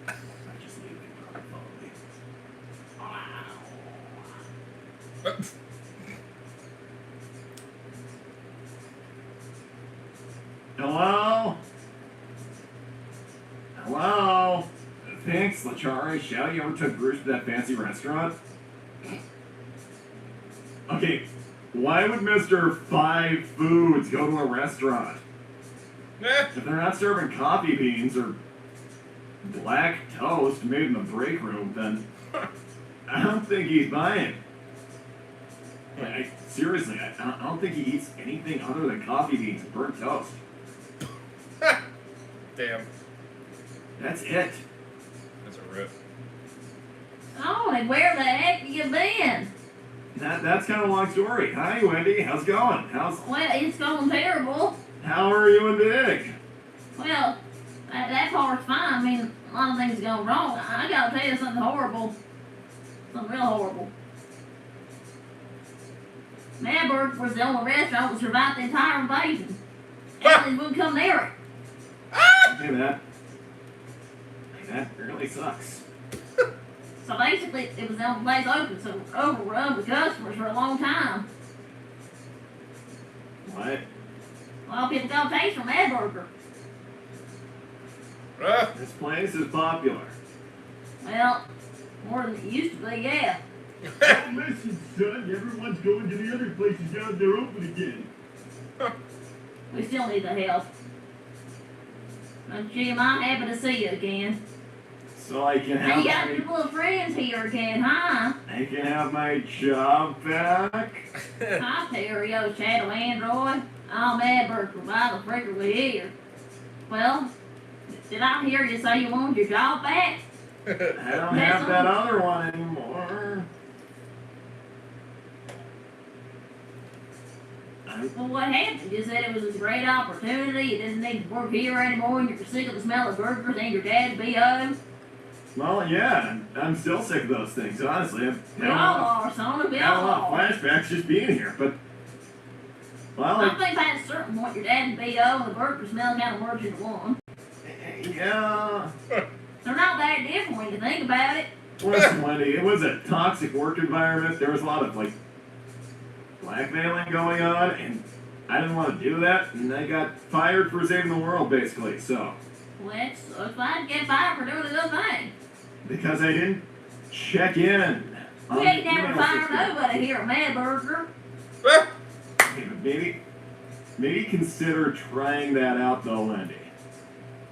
I just need to follow these. Hello? Hello? Thanks, Lachari. Shall you ever took Bruce to that fancy restaurant? Okay, why would Mr. Five Foods go to a restaurant? If they're not serving coffee beans or black toast made in the break room, then I don't think he's buying. Seriously, I don't think he eats anything other than coffee beans and burnt toast. Damn. That's it. That's a rip. Oh, and where the heck you been? That's kind of a long story. Hi, Wendy. How's it going? Well, it's going terrible. How are you and Big? Well, that part's fine. I mean, a lot of things go wrong. I gotta tell you something horrible. Something real horrible. Madburg was the only restaurant that survived the entire invasion. Aliens wouldn't come near it. Hey, that really sucks. So basically, it was the only place open, so it was overrun with customers for a long time. What? Well, people got a taste for Madburger. This place is popular. Well, more than it used to be, yeah. Oh, listen, son. Everyone's going to the other places now that they're open again. We still need the help. And Jim, I'm happy to see you again. So I can Hey, have you got my, your little friends here again, huh? I can have my job back. Hi, Terrio, Shadow Android. I'm Edward, provider frequently here. Well, did I hear you say you wanted your job back? I don't have that other one anymore. I Well, what happened? You said it was a great opportunity. You didn't need to work here anymore, and you're sick of the smell of burgers and your dad's B.O. Well, yeah, I'm still sick of those things, honestly. We all are, son. We I have a all lot of are. flashbacks just being here, but... Well, I think at a certain point, your dad's B.O. and the burger smell kind of merged into one. yeah... They're not that different when you think about it. Listen, Wendy, it was a toxic work environment. There was a lot of, like, blackmailing going on, and I didn't want to do that, and I got fired for saving the world, basically, so... Well, it's fine to get fired for doing a good thing. Because I didn't check in. We ain't never fired nobody here at Mad Burger. Maybe consider trying that out, though, Wendy.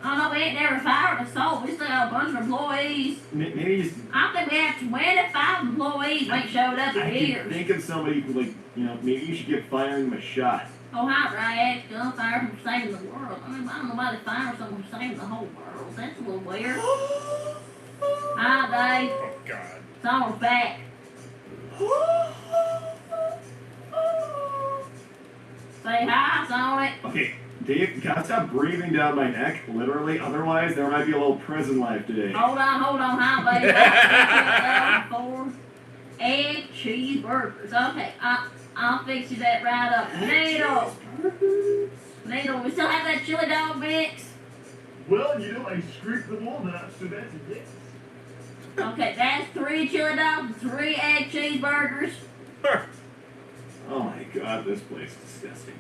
Oh no, we ain't never fired a soul. We still got a bunch of employees. Maybe just... I think we have 25 employees who ain't showed up in I can years. think of somebody who, like, maybe you should give firing them a shot. Oh, how right, actually, I'm fired from saving the world. I mean, I don't know why they fire someone for saving the whole world. That's a little weird. Hi, Dave. Oh, God. It's all back. Say hi, Sonic. Okay, Dave, gotta stop breathing down my neck, literally. Otherwise, there might be a little prison life today. Hold on, hi, baby. 4 egg cheeseburgers. Okay, I'll fix you that right up. Needle, we still have that chili dog mix? Well, I scraped them all now, so that's a yes. Okay, that's 3 chili dogs, 3 egg cheeseburgers. Oh my god, this place is disgusting.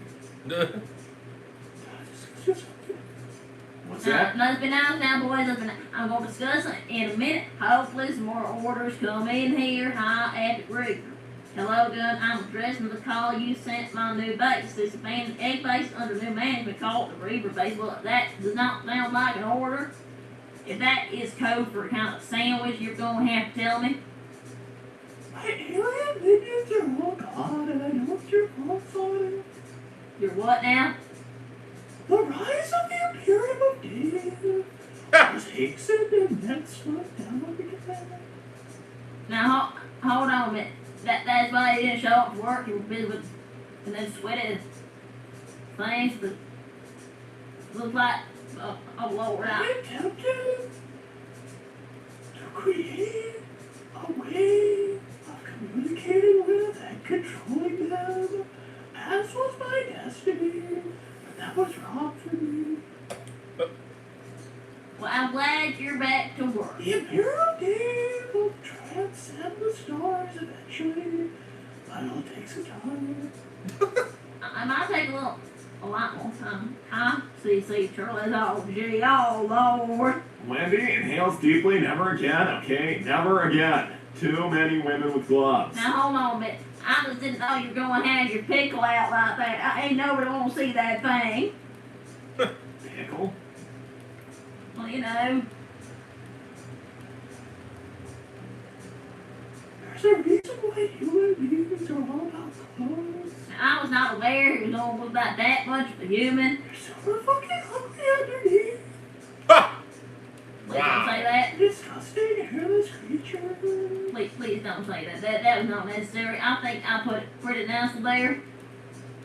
What's that? Let's be nice now, boys. I'm going to discuss it in a minute. Hopefully, some more orders come in here. Hi, Epic Reaper. Hello, Gun. I'm addressing the call you sent my new base. This abandoned egg base under new management called the Reaper base. Well, that does not sound like an order. If that is code for a kind of sandwich, you're going to have to tell me. My alien minions are all gone, and I know what your faults are. You're what now? The rise of the Imperium of Dave was hastened and then slowed down again. Now, hold on a minute. That's why you didn't show up for work. You were busy with and then sweated things that look like a Lord. I attempted to create a way of communicating with and controlling them, as was my destiny, but that was wrong for me. Well, I'm glad you're back to work. The Imperial Dave will transcend the stars eventually, but it'll take some time. It might take a lot more time. Huh? CC Charlie, oh gee, oh Lord. Wendy, inhales deeply, never again, okay? Never again. Too many women with gloves. Now hold on a minute. I just didn't know you were going to have your pickle out like that. Ain't nobody want to see that thing. Pickle? Well, There's a reason why human beings are all about clothes. I was not aware he was going to look like that much of a human. You're super fucking ugly underneath. Please don't say that. Disgusting, hairless creature. Please don't say that. That was not necessary. I think I put it pretty nicely there.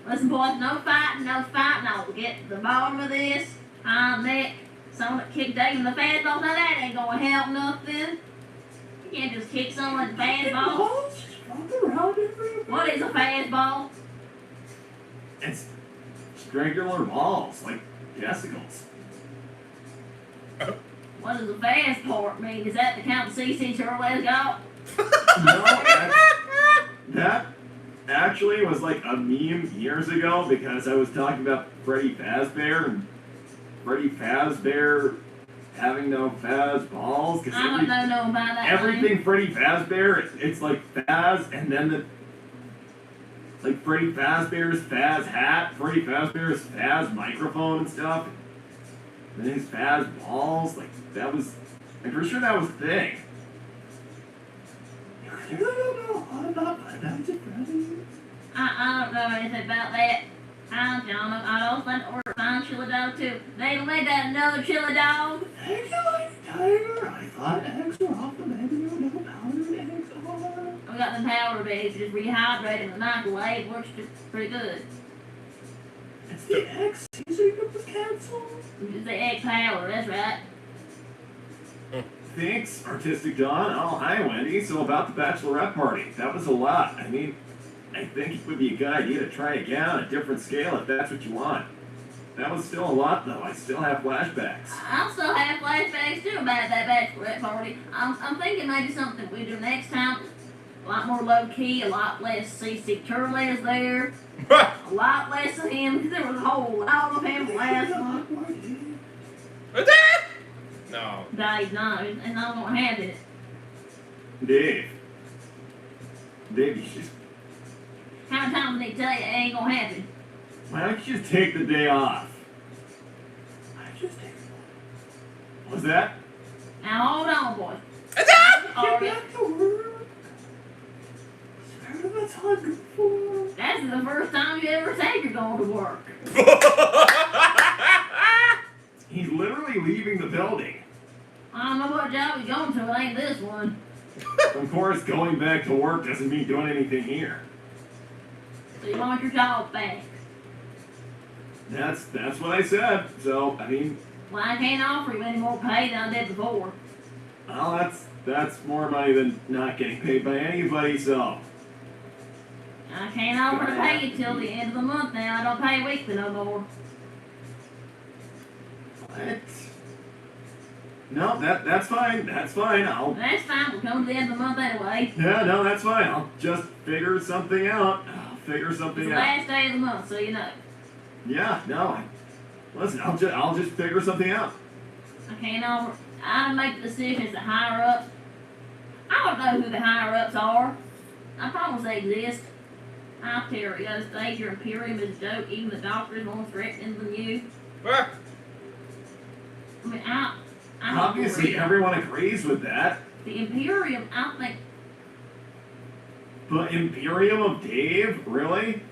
Listen, boys, no fighting. I will get to the bottom of this. I'm Nick. Someone kicked Dave in the fastball. Now that ain't going to help nothing. You can't just kick someone in the fastball. What is a fastball? It's regular balls, like testicles. What does the fast part mean? Is that the count of CC Charlie's got? No, that actually was like a meme years ago because I was talking about Freddy Fazbear and Freddy Fazbear having no Faz balls. I don't know about that. Everything Freddy Fazbear, it's like Faz, and then like Freddy Fazbear's Faz hat, Freddy Fazbear's Faz microphone and stuff. And then his Faz balls, like that was, I'm pretty sure that was a thing. You really don't know a lot about Five Nights at Freddy's? I don't know anything about that. Hi, John. I'd also like to order a fine chili dog too. They made that another chili dog. Thank you, Lady Tiger. I thought eggs were off the menu. No powdered eggs are. We got the powder bags, just rehydrate in the microwave. Works just pretty good. It's the X season that was canceled. It's the egg powder, that's right. Thanks, Artistic Dawn. Oh, hi, Wendy. So about the bachelorette party. That was a lot. I mean, I think it would be a good idea to try again on a different scale if that's what you want. That was still a lot, though. I still have flashbacks. I still have flashbacks too about that bachelorette party. I'm thinking maybe something we do next time. A lot more low key, a lot less CC Turles there. A lot less of him, because there was a whole lot of him last month. No. Dave, no, and I'm gonna have it. Dave, you just... How many times did he tell you it ain't gonna happen? Why don't you just take the day off? What's that? Now hold on, boy. Get Alright. back to work. Where the time for? That's the first time you ever said you're going to work. He's literally leaving the building. I don't know what job he's going to, it ain't this one. Of course, going back to work doesn't mean doing anything here. So you want your job back. That's what I said. So, I mean, Well, I can't offer you any more pay than I did before. well, that's more money than not getting paid by anybody, so. I can't offer to pay you till the end of the month now. I don't pay weekly no more. What? No, that's fine. That's fine. That's fine, we're coming to the end of the month anyway. Yeah, no, that's fine. I'll just figure something out. It's the last day of the month, so you know. Yeah, no. Listen, I'll just figure something out. I can't offer. I don't make the decisions, the higher ups. I don't know who the higher ups are. I promise they exist. I'll tell you, the stage your Imperium is a joke. Even the doctor is more threatening than you. I mean, I Obviously, everyone agrees with that. The Imperium, I think. The Imperium of Dave? Really?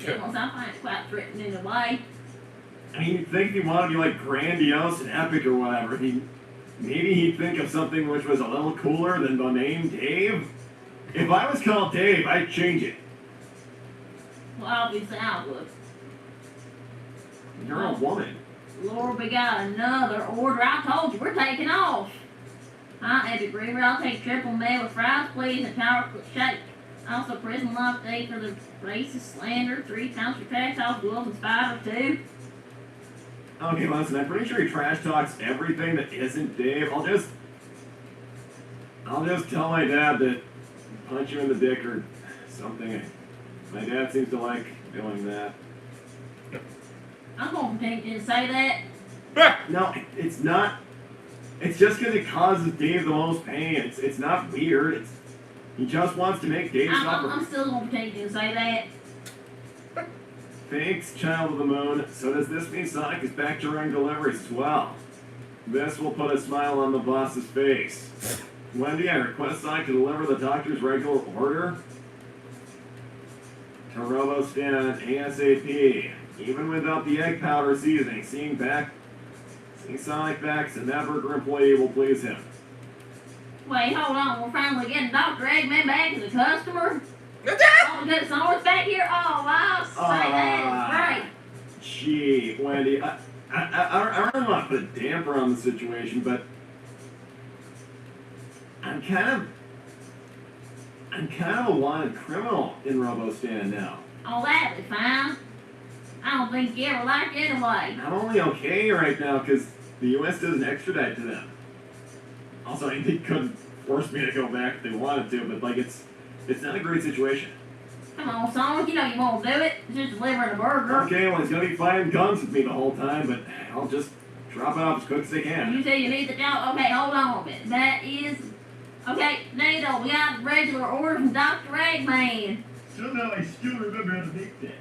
I find it quite threatening in a way. I mean, you'd think if you want to be like grandiose and epic or whatever, maybe he'd think of something which was a little cooler than the name Dave. If I was called Dave, I'd change it. Well, obviously I would. You're a woman. Lord, we got another order. I told you, we're taking off. Hi, Eddie Brewer. I'll take triple meal with fries, please, and tower shake. Also, prison lock day for the racist slander. 3 times for trash talk, wolves and spider, 2. Okay, listen, I'm pretty sure he trash talks everything that isn't Dave. I'll just tell my dad to punch you in the dick or something. My dad seems to like doing that. I'm going to continue to say that. No, it's not. It's just because it causes Dave the most pain. It's not weird. He just wants to make Dave suffer. I'm still going to continue to say that. Thanks, Child of the Moon. So does this mean Sonic is back to running deliveries as well? This will put a smile on the boss's face. Wendy, I request Sonic to deliver the doctor's regular order to RoboStan ASAP. Even without the egg powder seasoning, seeing Sonic back as a Netburger employee will please him. Wait, hold on. We're finally getting Dr. Eggman back as a customer? Oh, because someone's back here? Oh, I'll say that. Great. Gee, Wendy, I really want to put a damper on the situation, but I'm kind of a wanted criminal in RoboStan now. Oh, that'll be fine. I don't think you ever liked it anyway. I'm only okay right now because the U.S. doesn't extradite to them. Also, I think they couldn't force me to go back if they wanted to, but like it's not a great situation. Come on, Sonic, you know you won't do it. It's just delivering a burger. Okay, well, he's gonna be firing guns with me the whole time, but I'll just drop it off as quick as they can. You say you need the job? Okay, hold on a minute. That is... Okay, NATO, we got a regular order from Dr. Eggman. Somehow I still remember how to make that.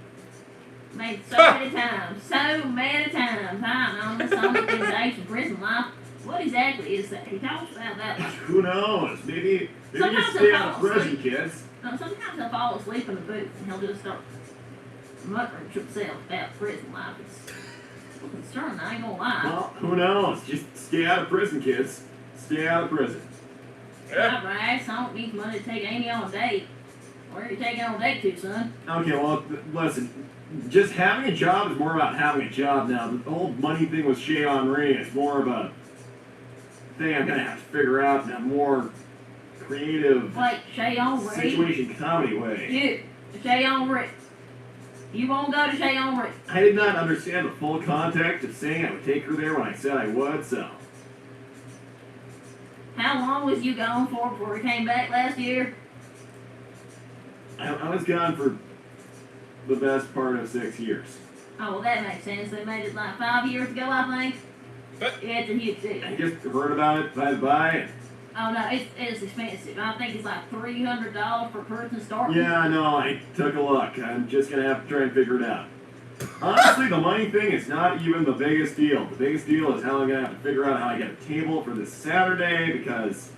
Made so many times. So many times. I'm on the Sonic Invasion prison life. What exactly is that? He talks about that. Who knows? Maybe you Sometimes stay he'll out of fall prison, asleep. kids. Sometimes he'll fall asleep in the booth and he'll just start muttering to himself about prison life. It's concerning, I ain't gonna lie. Well, who knows? Just stay out of prison, kids. Stay out of prison. Yeah. Alright, Sonic needs money to take Amy on a date. Where are you taking on a date to, son? Okay, well, listen. just having a job is more about having a job now. The whole money thing with Chez Henri is more of a thing I'm gonna have to figure out in a more creative Like Chez Henri. situation comedy way. You, Chez Henri. You won't go to Chez Henri. I did not understand the full context of saying I would take her there when I said I would, so. How long was you gone for before you came back last year? I was gone for the best part of 6 years. Oh, well, that makes sense. They made it like 5 years ago, I think. But It's a huge deal. I just heard about it by the by. Oh, no, it's expensive. I think it's like $300 per person starting. Yeah, I know. I took a look. I'm just gonna have to try and figure it out. Honestly, the money thing is not even the biggest deal. The biggest deal is how I'm gonna have to figure out how I get a table for this Saturday because,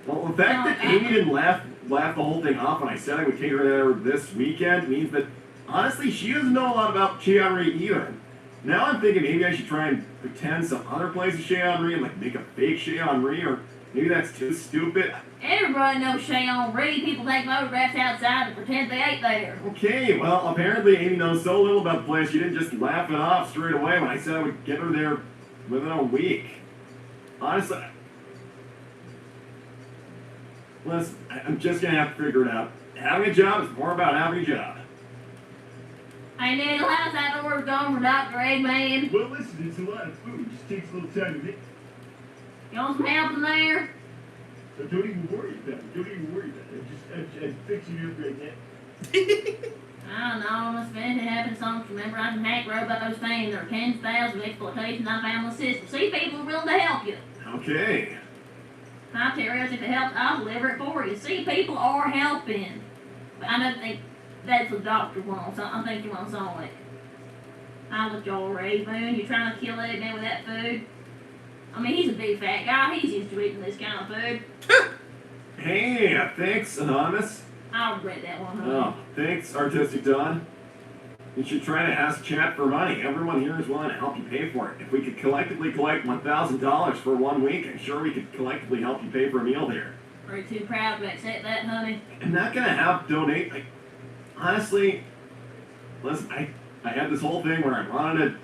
well, the fact that Amy didn't laugh the whole thing off when I said I would take her there this weekend means that honestly she doesn't know a lot about Chez Henri either. Now I'm thinking maybe I should try and pretend some other place is Chez Henri and like make a fake Chez Henri, or maybe that's too stupid. Everybody knows Chez Henri. People take photographs outside to pretend they ate there. Okay, well, apparently Amy knows so little about the place, she didn't just laugh it off straight away when I said I would get her there within a week. Honestly, listen, I'm just gonna have to figure it out. Having a job is more about having a job. Hey, Neil, how's that order going for Dr. Eggman? Well, listen, it's a lot of food. It just takes a little time to get. You want some help in there? So don't even worry about it. Don't even worry about it. I'm fixing it up right now. I don't know, if anything happens, don't remember I can hack robots things. There are tens of thousands of exploitations I found in the system. See, people are willing to help you. Okay. I tell you, if it helps, I'll deliver it for you. See, people are helping. But I don't think that's what the doctor wants. I think he wants all it. I'm with Joel Ray Boone. You're trying to kill that man with that food? I mean, he's a big fat guy. He's used to eating this kind of food. Hey, thanks, Anonymous. I'll regret that one, huh? Oh, thanks, Artistic Don. You should try to ask Chat for money. Everyone here is willing to help you pay for it. If we could collectively collect $1,000 for 1 week, I'm sure we could collectively help you pay for a meal here. Are you too proud to accept that, honey? I'm not gonna have to donate. Honestly, listen, I had this whole thing where I wanted to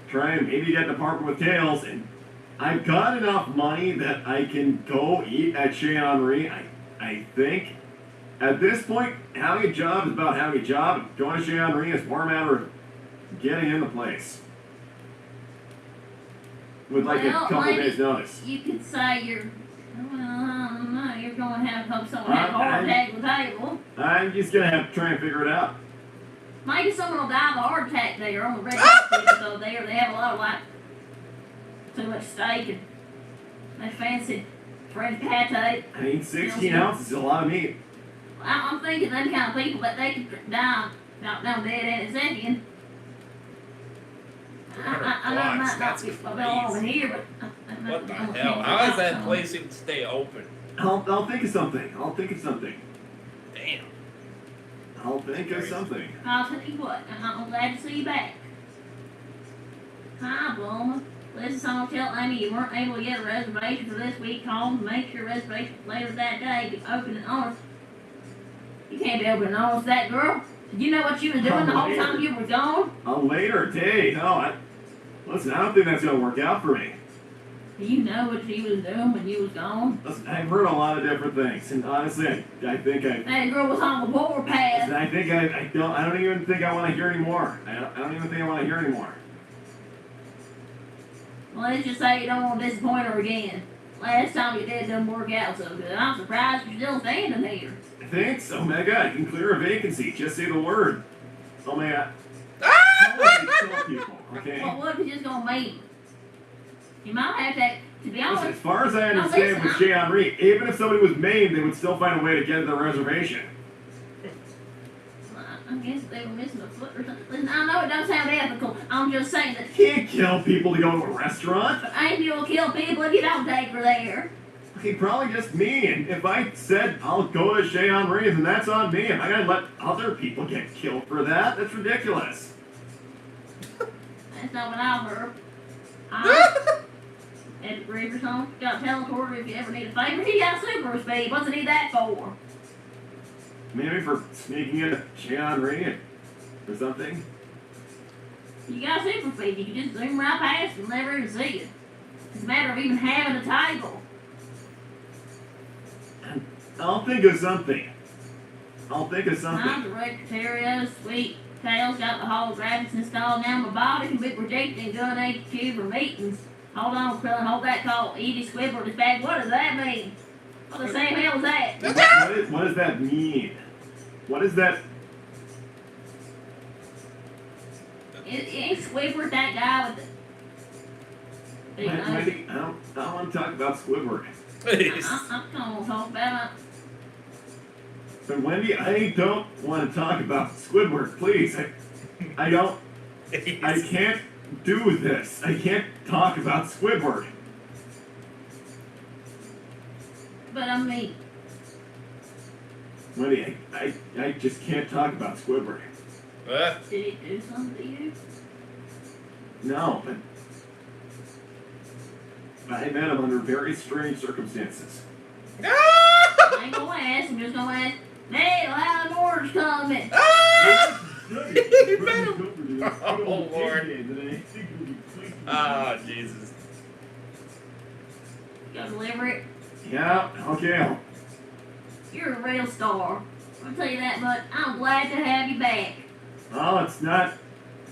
try and maybe get an apartment with Tails, and I've got enough money that I can go eat at Chez Henri. I think. At this point, having a job is about having a job. Going to Chez Henri is more a matter of getting in the place. With like a couple days notice. You could say you're, well, I don't know, you're going to have someone have a heart attack at the table. I'm just going to have to try and figure it out. Maybe someone will die of a heart attack there on the red so there they have a lot of like too much steak and that fancy French pate. I mean, 16 ounces is a lot of meat. I'm thinking them kind of people that they could die down dead in a second. I know it might not be over here, but what the hell? How is that place even stay open? I'll think of something. I'll think of something. Damn. I'll think of something. I'll tell you what, I'm glad to see you back. Hi, Bulma. Listen, someone tell Amy you weren't able to get a reservation for this week. Call them to make sure reservation later that day be open and honest. You can't be open and honest with that girl. Did you know what you was doing the whole time you were gone? A later day. No, listen, I don't think that's gonna work out for me. Do you know what she was doing when you was gone? Listen, I've heard a lot of different things, and honestly, I think That girl was on the warpath. I think I don't even think I want to hear anymore. I don't even think I want to hear anymore. Well, let's just say you don't want to disappoint her again. Last time you did didn't work out so good. I'm surprised you're still standing here. Thanks, Omega. I can clear a vacancy. Just say the word. Omega. How would they kill people, okay? Well, what if you're just gonna meet? You might have to be honest. Listen, as far as I understand with Chez Henri, even if somebody was maimed, they would still find a way to get their reservation. I guess they were missing a foot or something. Listen, I know it doesn't sound ethical. I'm just saying that. You can't kill people to go to a restaurant. But ain't you'll kill people if you don't take her there. Okay, probably just me. And if I said I'll go to Chez Henri, then that's on me. Am I gonna let other people get killed for that? That's ridiculous. That's not what I've heard. Epic Reaper's home. Got a teleporter if you ever need a favor. He got super speed. What's he need that for? Maybe for sneaking in at Chez Henri and or something? You got super feed. You can just zoom right past it and never even see it. It's a matter of even having a table. I'll think of something. I'll think of something. My director Terrios, sweet tails got the holographics installed now. My body can be projected in Gun HQ for meetings. Hold on, Krillin, hold that call. Edie Squibber is back. What does that mean? What the same hell is that? What does that mean? What is that? Ain't Squibber that guy with the big nose? Wendy, I don't want to talk about Squidward. Please. I'm gonna talk about it. But Wendy, I don't want to talk about Squidward, please. I don't. I can't do this. I can't talk about Squidward. But I mean, Wendy, I just can't talk about Squidward. What? did he do something to you? No, but I met him under very strange circumstances. I ain't gonna ask. I'm just gonna ask. Hey, loud orders coming. Oh, Lord. Ah, Jesus. You gonna deliver it? Yeah, okay. You're a real star. I'll tell you that much. I'm glad to have you back. Well, it's not.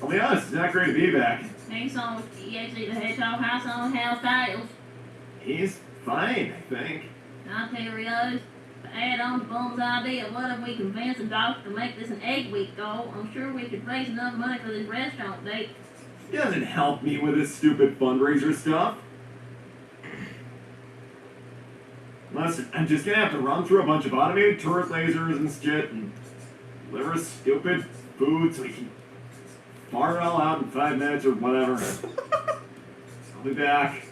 I'll be honest, it's not great to be back. Next song was actually the Hedgehog House on House Titles. He's fine, I think. I'll tell you, Rios, to add on to Bum's idea, what if we convince the doctor to make this an egg week goal? I'm sure we could raise enough money for this restaurant date. He doesn't help me with this stupid fundraiser stuff. Listen, I'm just gonna have to run through a bunch of automated turret lasers and shit and deliver stupid food so we can fart it all out in 5 minutes or whatever. I'll be back.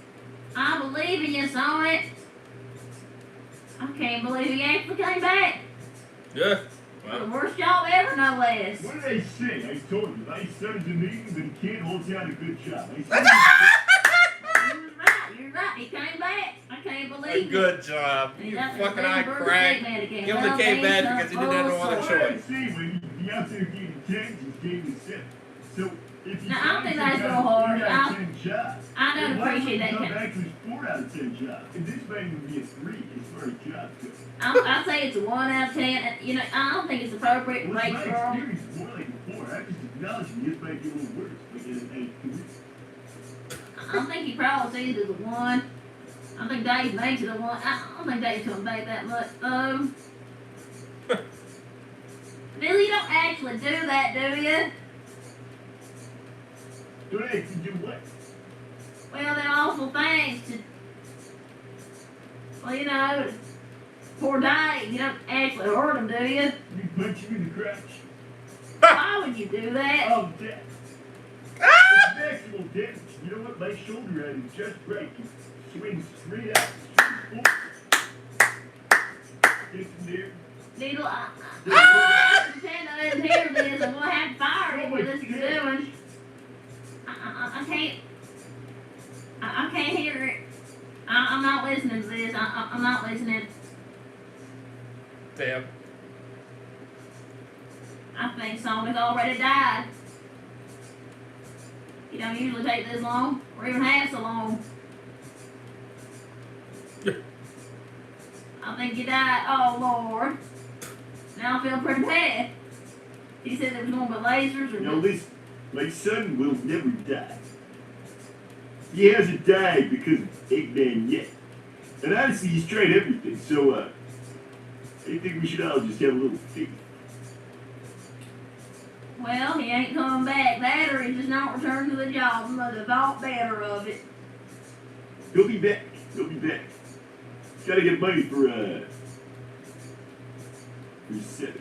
I believe in you, Sonic. I can't believe he actually came back. Yeah. The Well, worst job ever, no less. What did I say? I told you, I started the meetings and can't hold down a good job. You're right. He came back. I can't believe it. good job. And You that- fucking that eye birthday crack. man again. He only Well, came back thanks, because he didn't have no other full choice. see when you out there getting 10s, you gave me 7. So if you Now, I don't think that's real hard. 3 out of 10 jobs. I don't appreciate that Come kind of. back to 4 out of 10 jobs. And this may even be a 3 as far as jobs go. I'd say it's a 1 out of 10. And, you know, I don't think it's appropriate to Well, rate my girl. experience is more like a 4. I'm just acknowledging this might be a little worse. Like a 3. I think he probably sees it as a 1. I think Dave makes it a 1. I don't think Dave's coming back that much, though. Billy, you don't actually do that, do you? Don't actually do what? Well, they're awful things to. Well, you know, poor Dave, you don't actually hurt him, do you? You punch him in the crotch. Why would you do that? Oh, death. It's maximal damage. You know what? My shoulder out is just right. You swing straight out. Straight Get from there. Needle, I pretend I didn't hear this. I'm gonna have to fire it for this is doing. I can't. I can't hear it. I'm not listening to this. I'm not listening. Damn. I think Sonic already died. He don't usually take this long, or even half so long. I think he died. Oh Lord. Now I feel pretty bad. He said there was going to be lasers or Now listen, my son will never die. He hasn't died because of Eggman yet. And honestly, he's tried everything, so I think we should all just have a little faith. Well, he ain't coming back. That or he's just not returned to the job. Mother thought better of it. He'll be back. He'll be back. He's gotta get money for 7.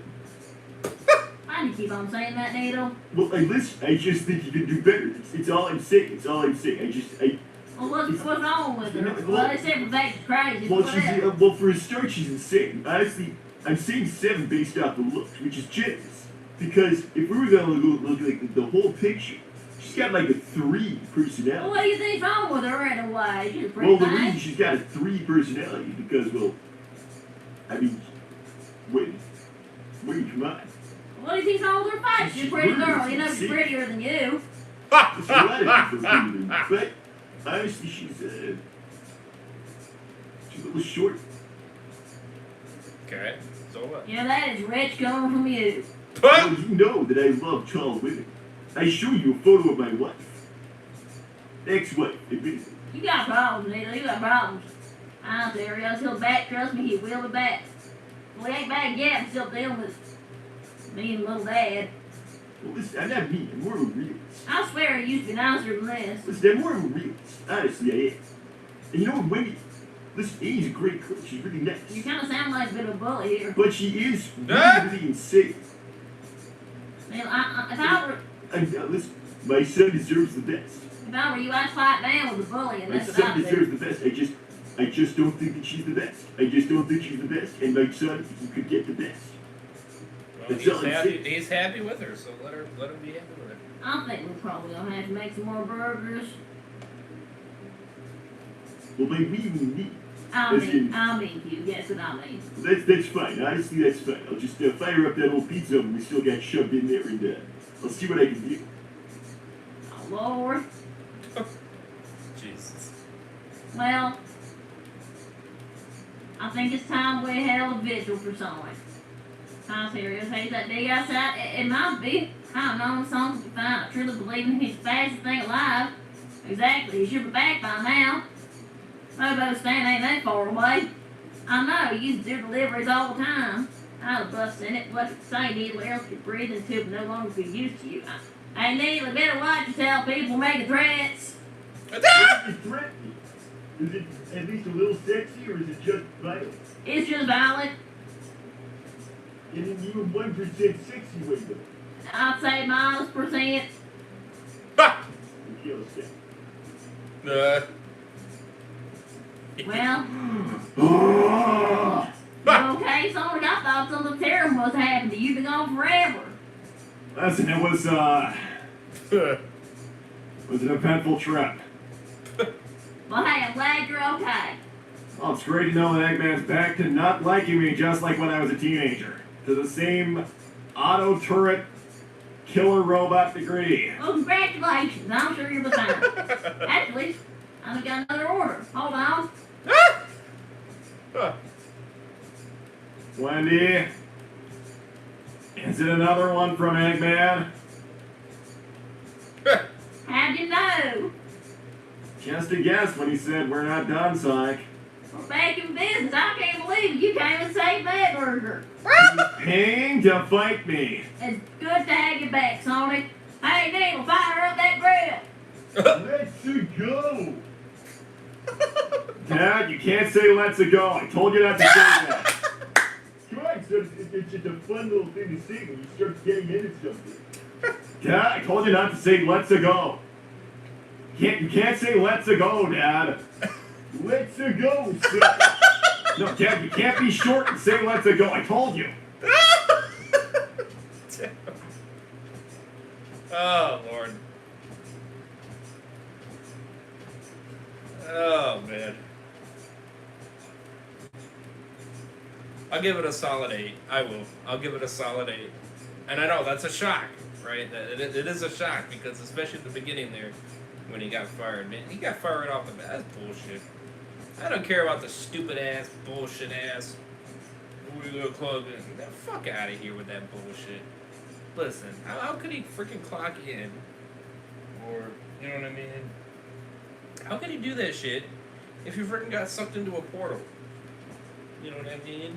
Why do you keep on saying that, Needle? Well, hey, listen, I just think you can do better. It's all I'm saying. It's all I'm saying. Well, what's wrong with her? Well, Well, except for that she's crazy. Well, Whatever. well, for a start, she's insane. Honestly, I'm saying 7 based off the looks, which is generous. Because if we were gonna look like the whole picture, she's got like a 3 personality. Well, what do you think's wrong with her in a way? She's pretty Well, the nice. reason she's got a 3 personality because, well, I mean, wait, come on. What do you think's wrong with her face? She's a pretty girl. You know she's prettier than you. There's a lot of people prettier than me, but honestly, she's a little short. Okay. So what? Yeah, that is rich coming from you. Well, you know that I love tall women. I show you a photo of my wife. Ex-wife, admittedly. You got problems, Needle. You got problems. I'm serious. He'll back. Trust me, he will be back. Well, he ain't back yet. I'm still dealing with me and little dad. Well, listen, I'm not mean. I'm more of a realist. I swear he used to be nicer than this. Listen, I'm more of a realist. Honestly, I am. And you know what, Wendy? Listen, Amy's a great cook. She's really nice. You kind of sound like a bit of a bully here. But she is really insane. Man, if I were... Listen, my son deserves the best. If I were you, I'd fight down with the bully, and My that's what son I'd do. deserves the best. I just don't think that she's the best. I just don't think she's the best. And my son, he could get the best. Well, That's all he's I'm happy. saying. He's happy with her, so let him be happy with her. I think we're probably gonna have to make some more burgers. Well, by we mean. I As in- mean you. Guess what I mean. That's fine. Honestly, that's fine. I'll just fire up that old pizza oven we still got shoved in there, and I'll see what I can do. Oh, Lord. Jesus. Well, I think it's time we held a vigil for someone. I'm serious. Hey, that day outside, it might be. I don't know, songs to find. I truly believe in he's the fastest thing alive. Exactly. He should be back by now. Robo stand ain't that far away. I know, he used to do deliveries all the time. I was busting it, what to say, Needle, else could breathe into it no longer be used to you. Hey, Needle, better watch yourself, people making threats. What does it threaten me? Is it at least a little sexy, or is it just violent? It's just violent. And then you 1% sexy with them. I'd say -%. Ha! You kill us down. Well, Oh! okay, so I thought something terrible was happening to you. You've been gone forever. Listen, it was an eventful trip. Well, hey, I'm glad you're okay. Well, it's great to know that Eggman's back to not liking me just like when I was a teenager. To the same auto turret killer robot degree. Well, congratulations. I'm sure you'll be fine. Actually, I've got another order. Hold on. Wendy, is it another one from Eggman? How'd you know? Just a guess when he said we're not done, Psych. We're back in business. I can't believe it. You came and saved that burger. Paying to fight me. It's good to have you back, Sonic. Hey, Needle, fire up that grill. Let's go. Dad, you can't say let's go. I told you not to say that. Come on, so it's just a fun little thing to say when you start getting into something. Dad, I told you not to say let's go. You can't say let's go, Dad. Let's go, son. No, Dad, you can't be short and say let's go. I told you. Oh, Lord. Oh, man. I'll give it a solid 8. I will. I'll give it a solid 8. And I know that's a shock, right? It is a shock because especially at the beginning there when he got fired. Man, he got fired off the bat. That's bullshit. I don't care about the stupid ass, bullshit ass. We're gonna close it. Get the fuck out of here with that bullshit. Listen, how could he freaking clock in? Or, you know what I mean? How could he do that shit if he freaking got sucked into a portal? You know what I mean?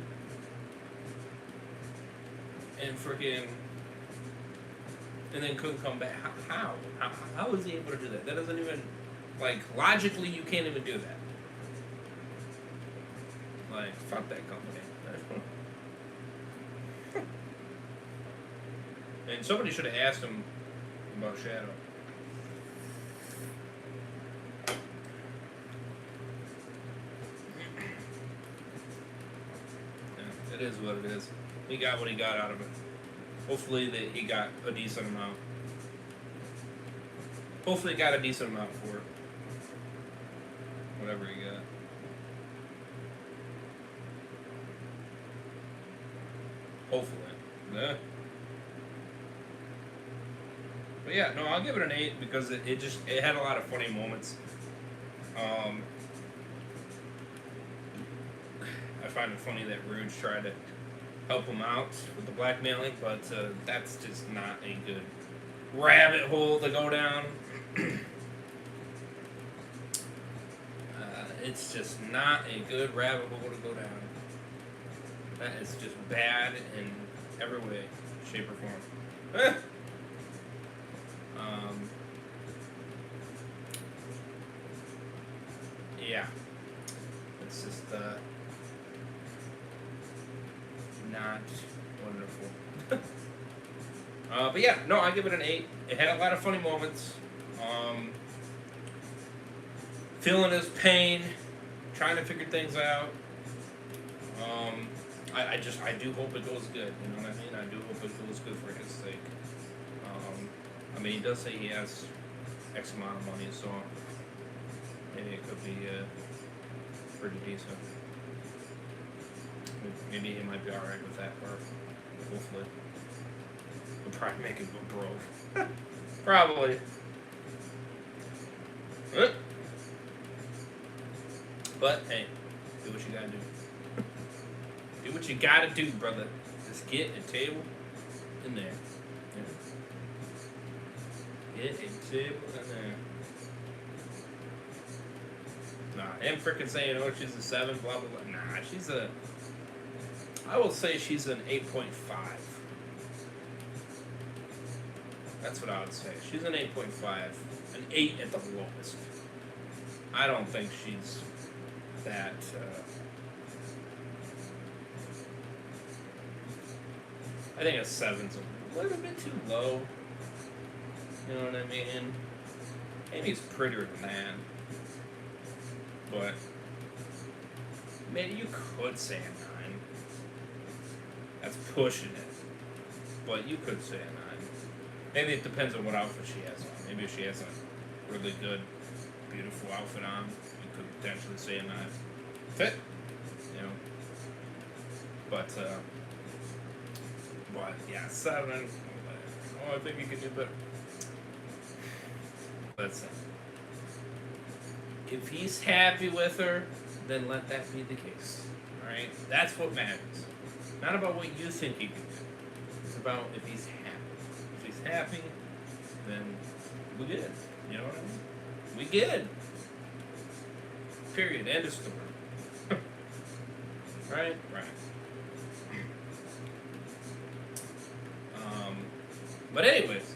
And freaking... And then couldn't come back. How was he able to do that? That doesn't even... Like, logically, you can't even do that. Like, fuck that company. And somebody should have asked him about Shadow. Yeah, it is what it is. He got what he got out of it. Hopefully that he got a decent amount. Hopefully he got a decent amount for it. Whatever he got. Hopefully. Yeah. But yeah, no, I'll give it an 8 because it had a lot of funny moments. I find it funny that Rouge tried to help him out with the blackmailing, but that's just not a good rabbit hole to go down. It's just not a good rabbit hole to go down. That is just bad in every way, shape, or form. Yeah. It's just not wonderful. But yeah, no, I give it an 8. It had a lot of funny moments. Feeling his pain, trying to figure things out. I do hope it goes good. You know what I mean? I do hope it goes good for his sake. I mean, he does say he has X amount of money, so maybe it could be pretty decent. Maybe he might be alright with that part. Hopefully. He'll probably make him go broke. Probably. But hey, do what you gotta do. Do what you gotta do, brother. Just get a table in there. Yeah. Get a table in there. Nah, him freaking saying, oh, she's a 7, blah, blah, blah. Nah, she's a... I will say she's an 8.5. That's what I would say. She's an 8.5. An 8 at the lowest. I don't think she's that... I think a 7's a little bit too low. You know what I mean? Maybe it's prettier than that. But maybe you could say a 9. That's pushing it. But you could say a 9. Maybe it depends on what outfit she has on. Maybe if she has a really good, beautiful outfit on, you could potentially say a 9. Fit. You know. But yeah, 7. Oh, I think you could do better. Let's see. If he's happy with her, then let that be the case. Alright? That's what matters. Not about what you think he can do. It's about if he's happy. If he's happy, then we good. You know what I mean? We good. Period. End of story. Right? Right. But anyways.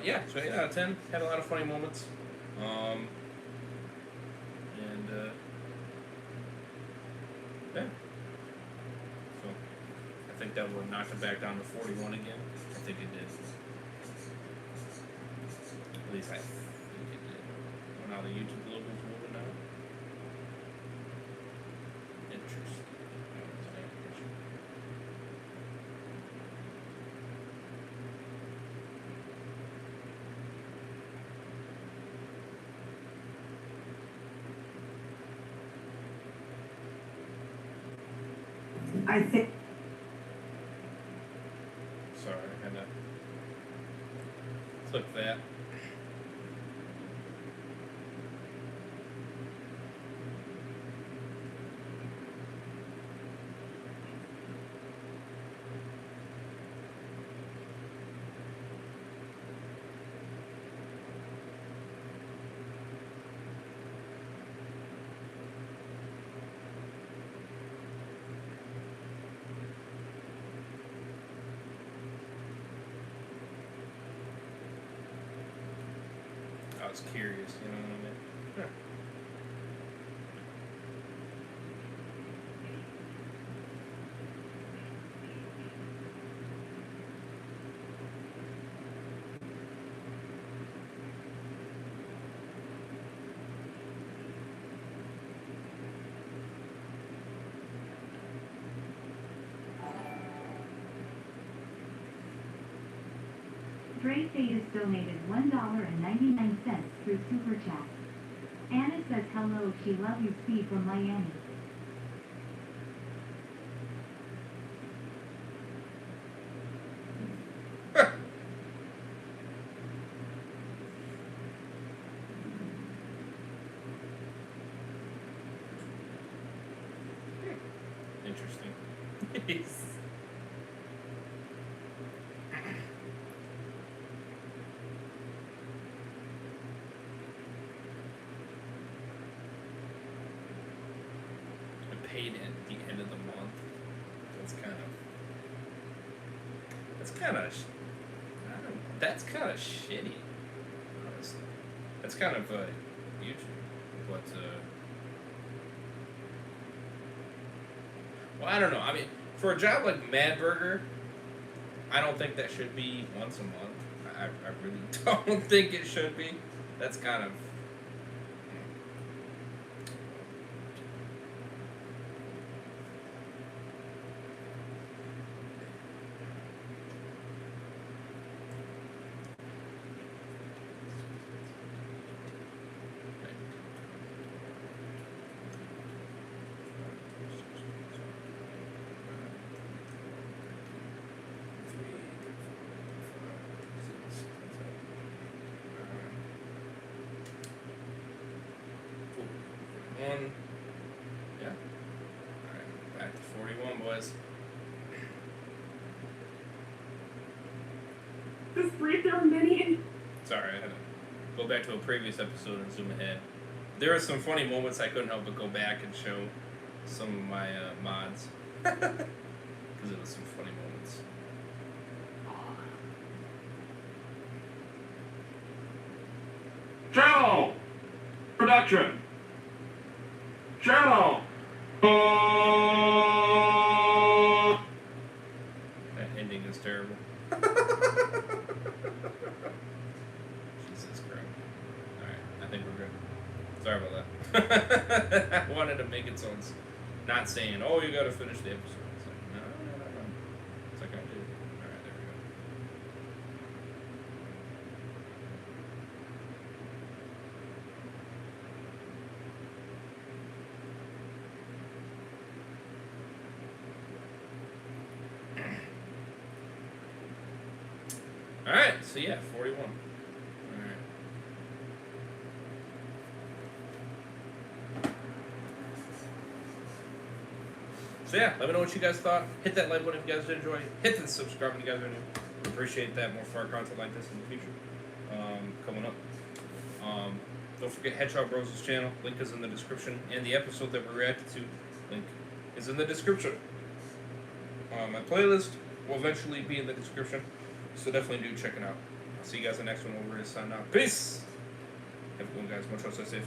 Yeah, so 8 out of 10. Had a lot of funny moments. Yeah. So, I think that would knock it back down to 41 again. I think it did. At least I think it did. Well, now the YouTube logo's moving now. Interesting. I think. Sorry, I had to click that. I was curious, you know what I mean? Yeah. Dre Fade has donated $1.99 through Super Chat. Anna says hello, she love you, Steve from Miami. Peace. I paid at the end of the month. That's kind of shitty, honestly. That's kind of huge, but well, I don't know. I mean, for a job like Mad Burger, I don't think that should be once a month. I really don't think it should be. That's kind of. One. Yeah. Alright, back to 41, boys. Just breathe there a minute. Sorry, I had to go back to a previous episode and zoom ahead. There were some funny moments I couldn't help but go back and show some of my mods. Because it was some funny moments. Channel! Production! Channel! That ending is terrible. Jesus Christ. Alright, I think we're good. Sorry about that. I wanted to make it so it's not saying, oh, you gotta finish the episode. It's like, no. It's like I did. Alright, there we go. Alright, so yeah, 41. Alright. So yeah, let me know what you guys thought. Hit that like button if you guys did enjoy. Hit the subscribe if you guys are new. We appreciate that. More far content like this in the future. Coming up. Don't forget Hedgehog Bros' channel. Link is in the description. And the episode that we reacted to, link is in the description. My playlist will eventually be in the description. So definitely do check it out. I'll see you guys in the next one where we're going to sign out. Peace! Have a good one, guys. Much love, stay safe.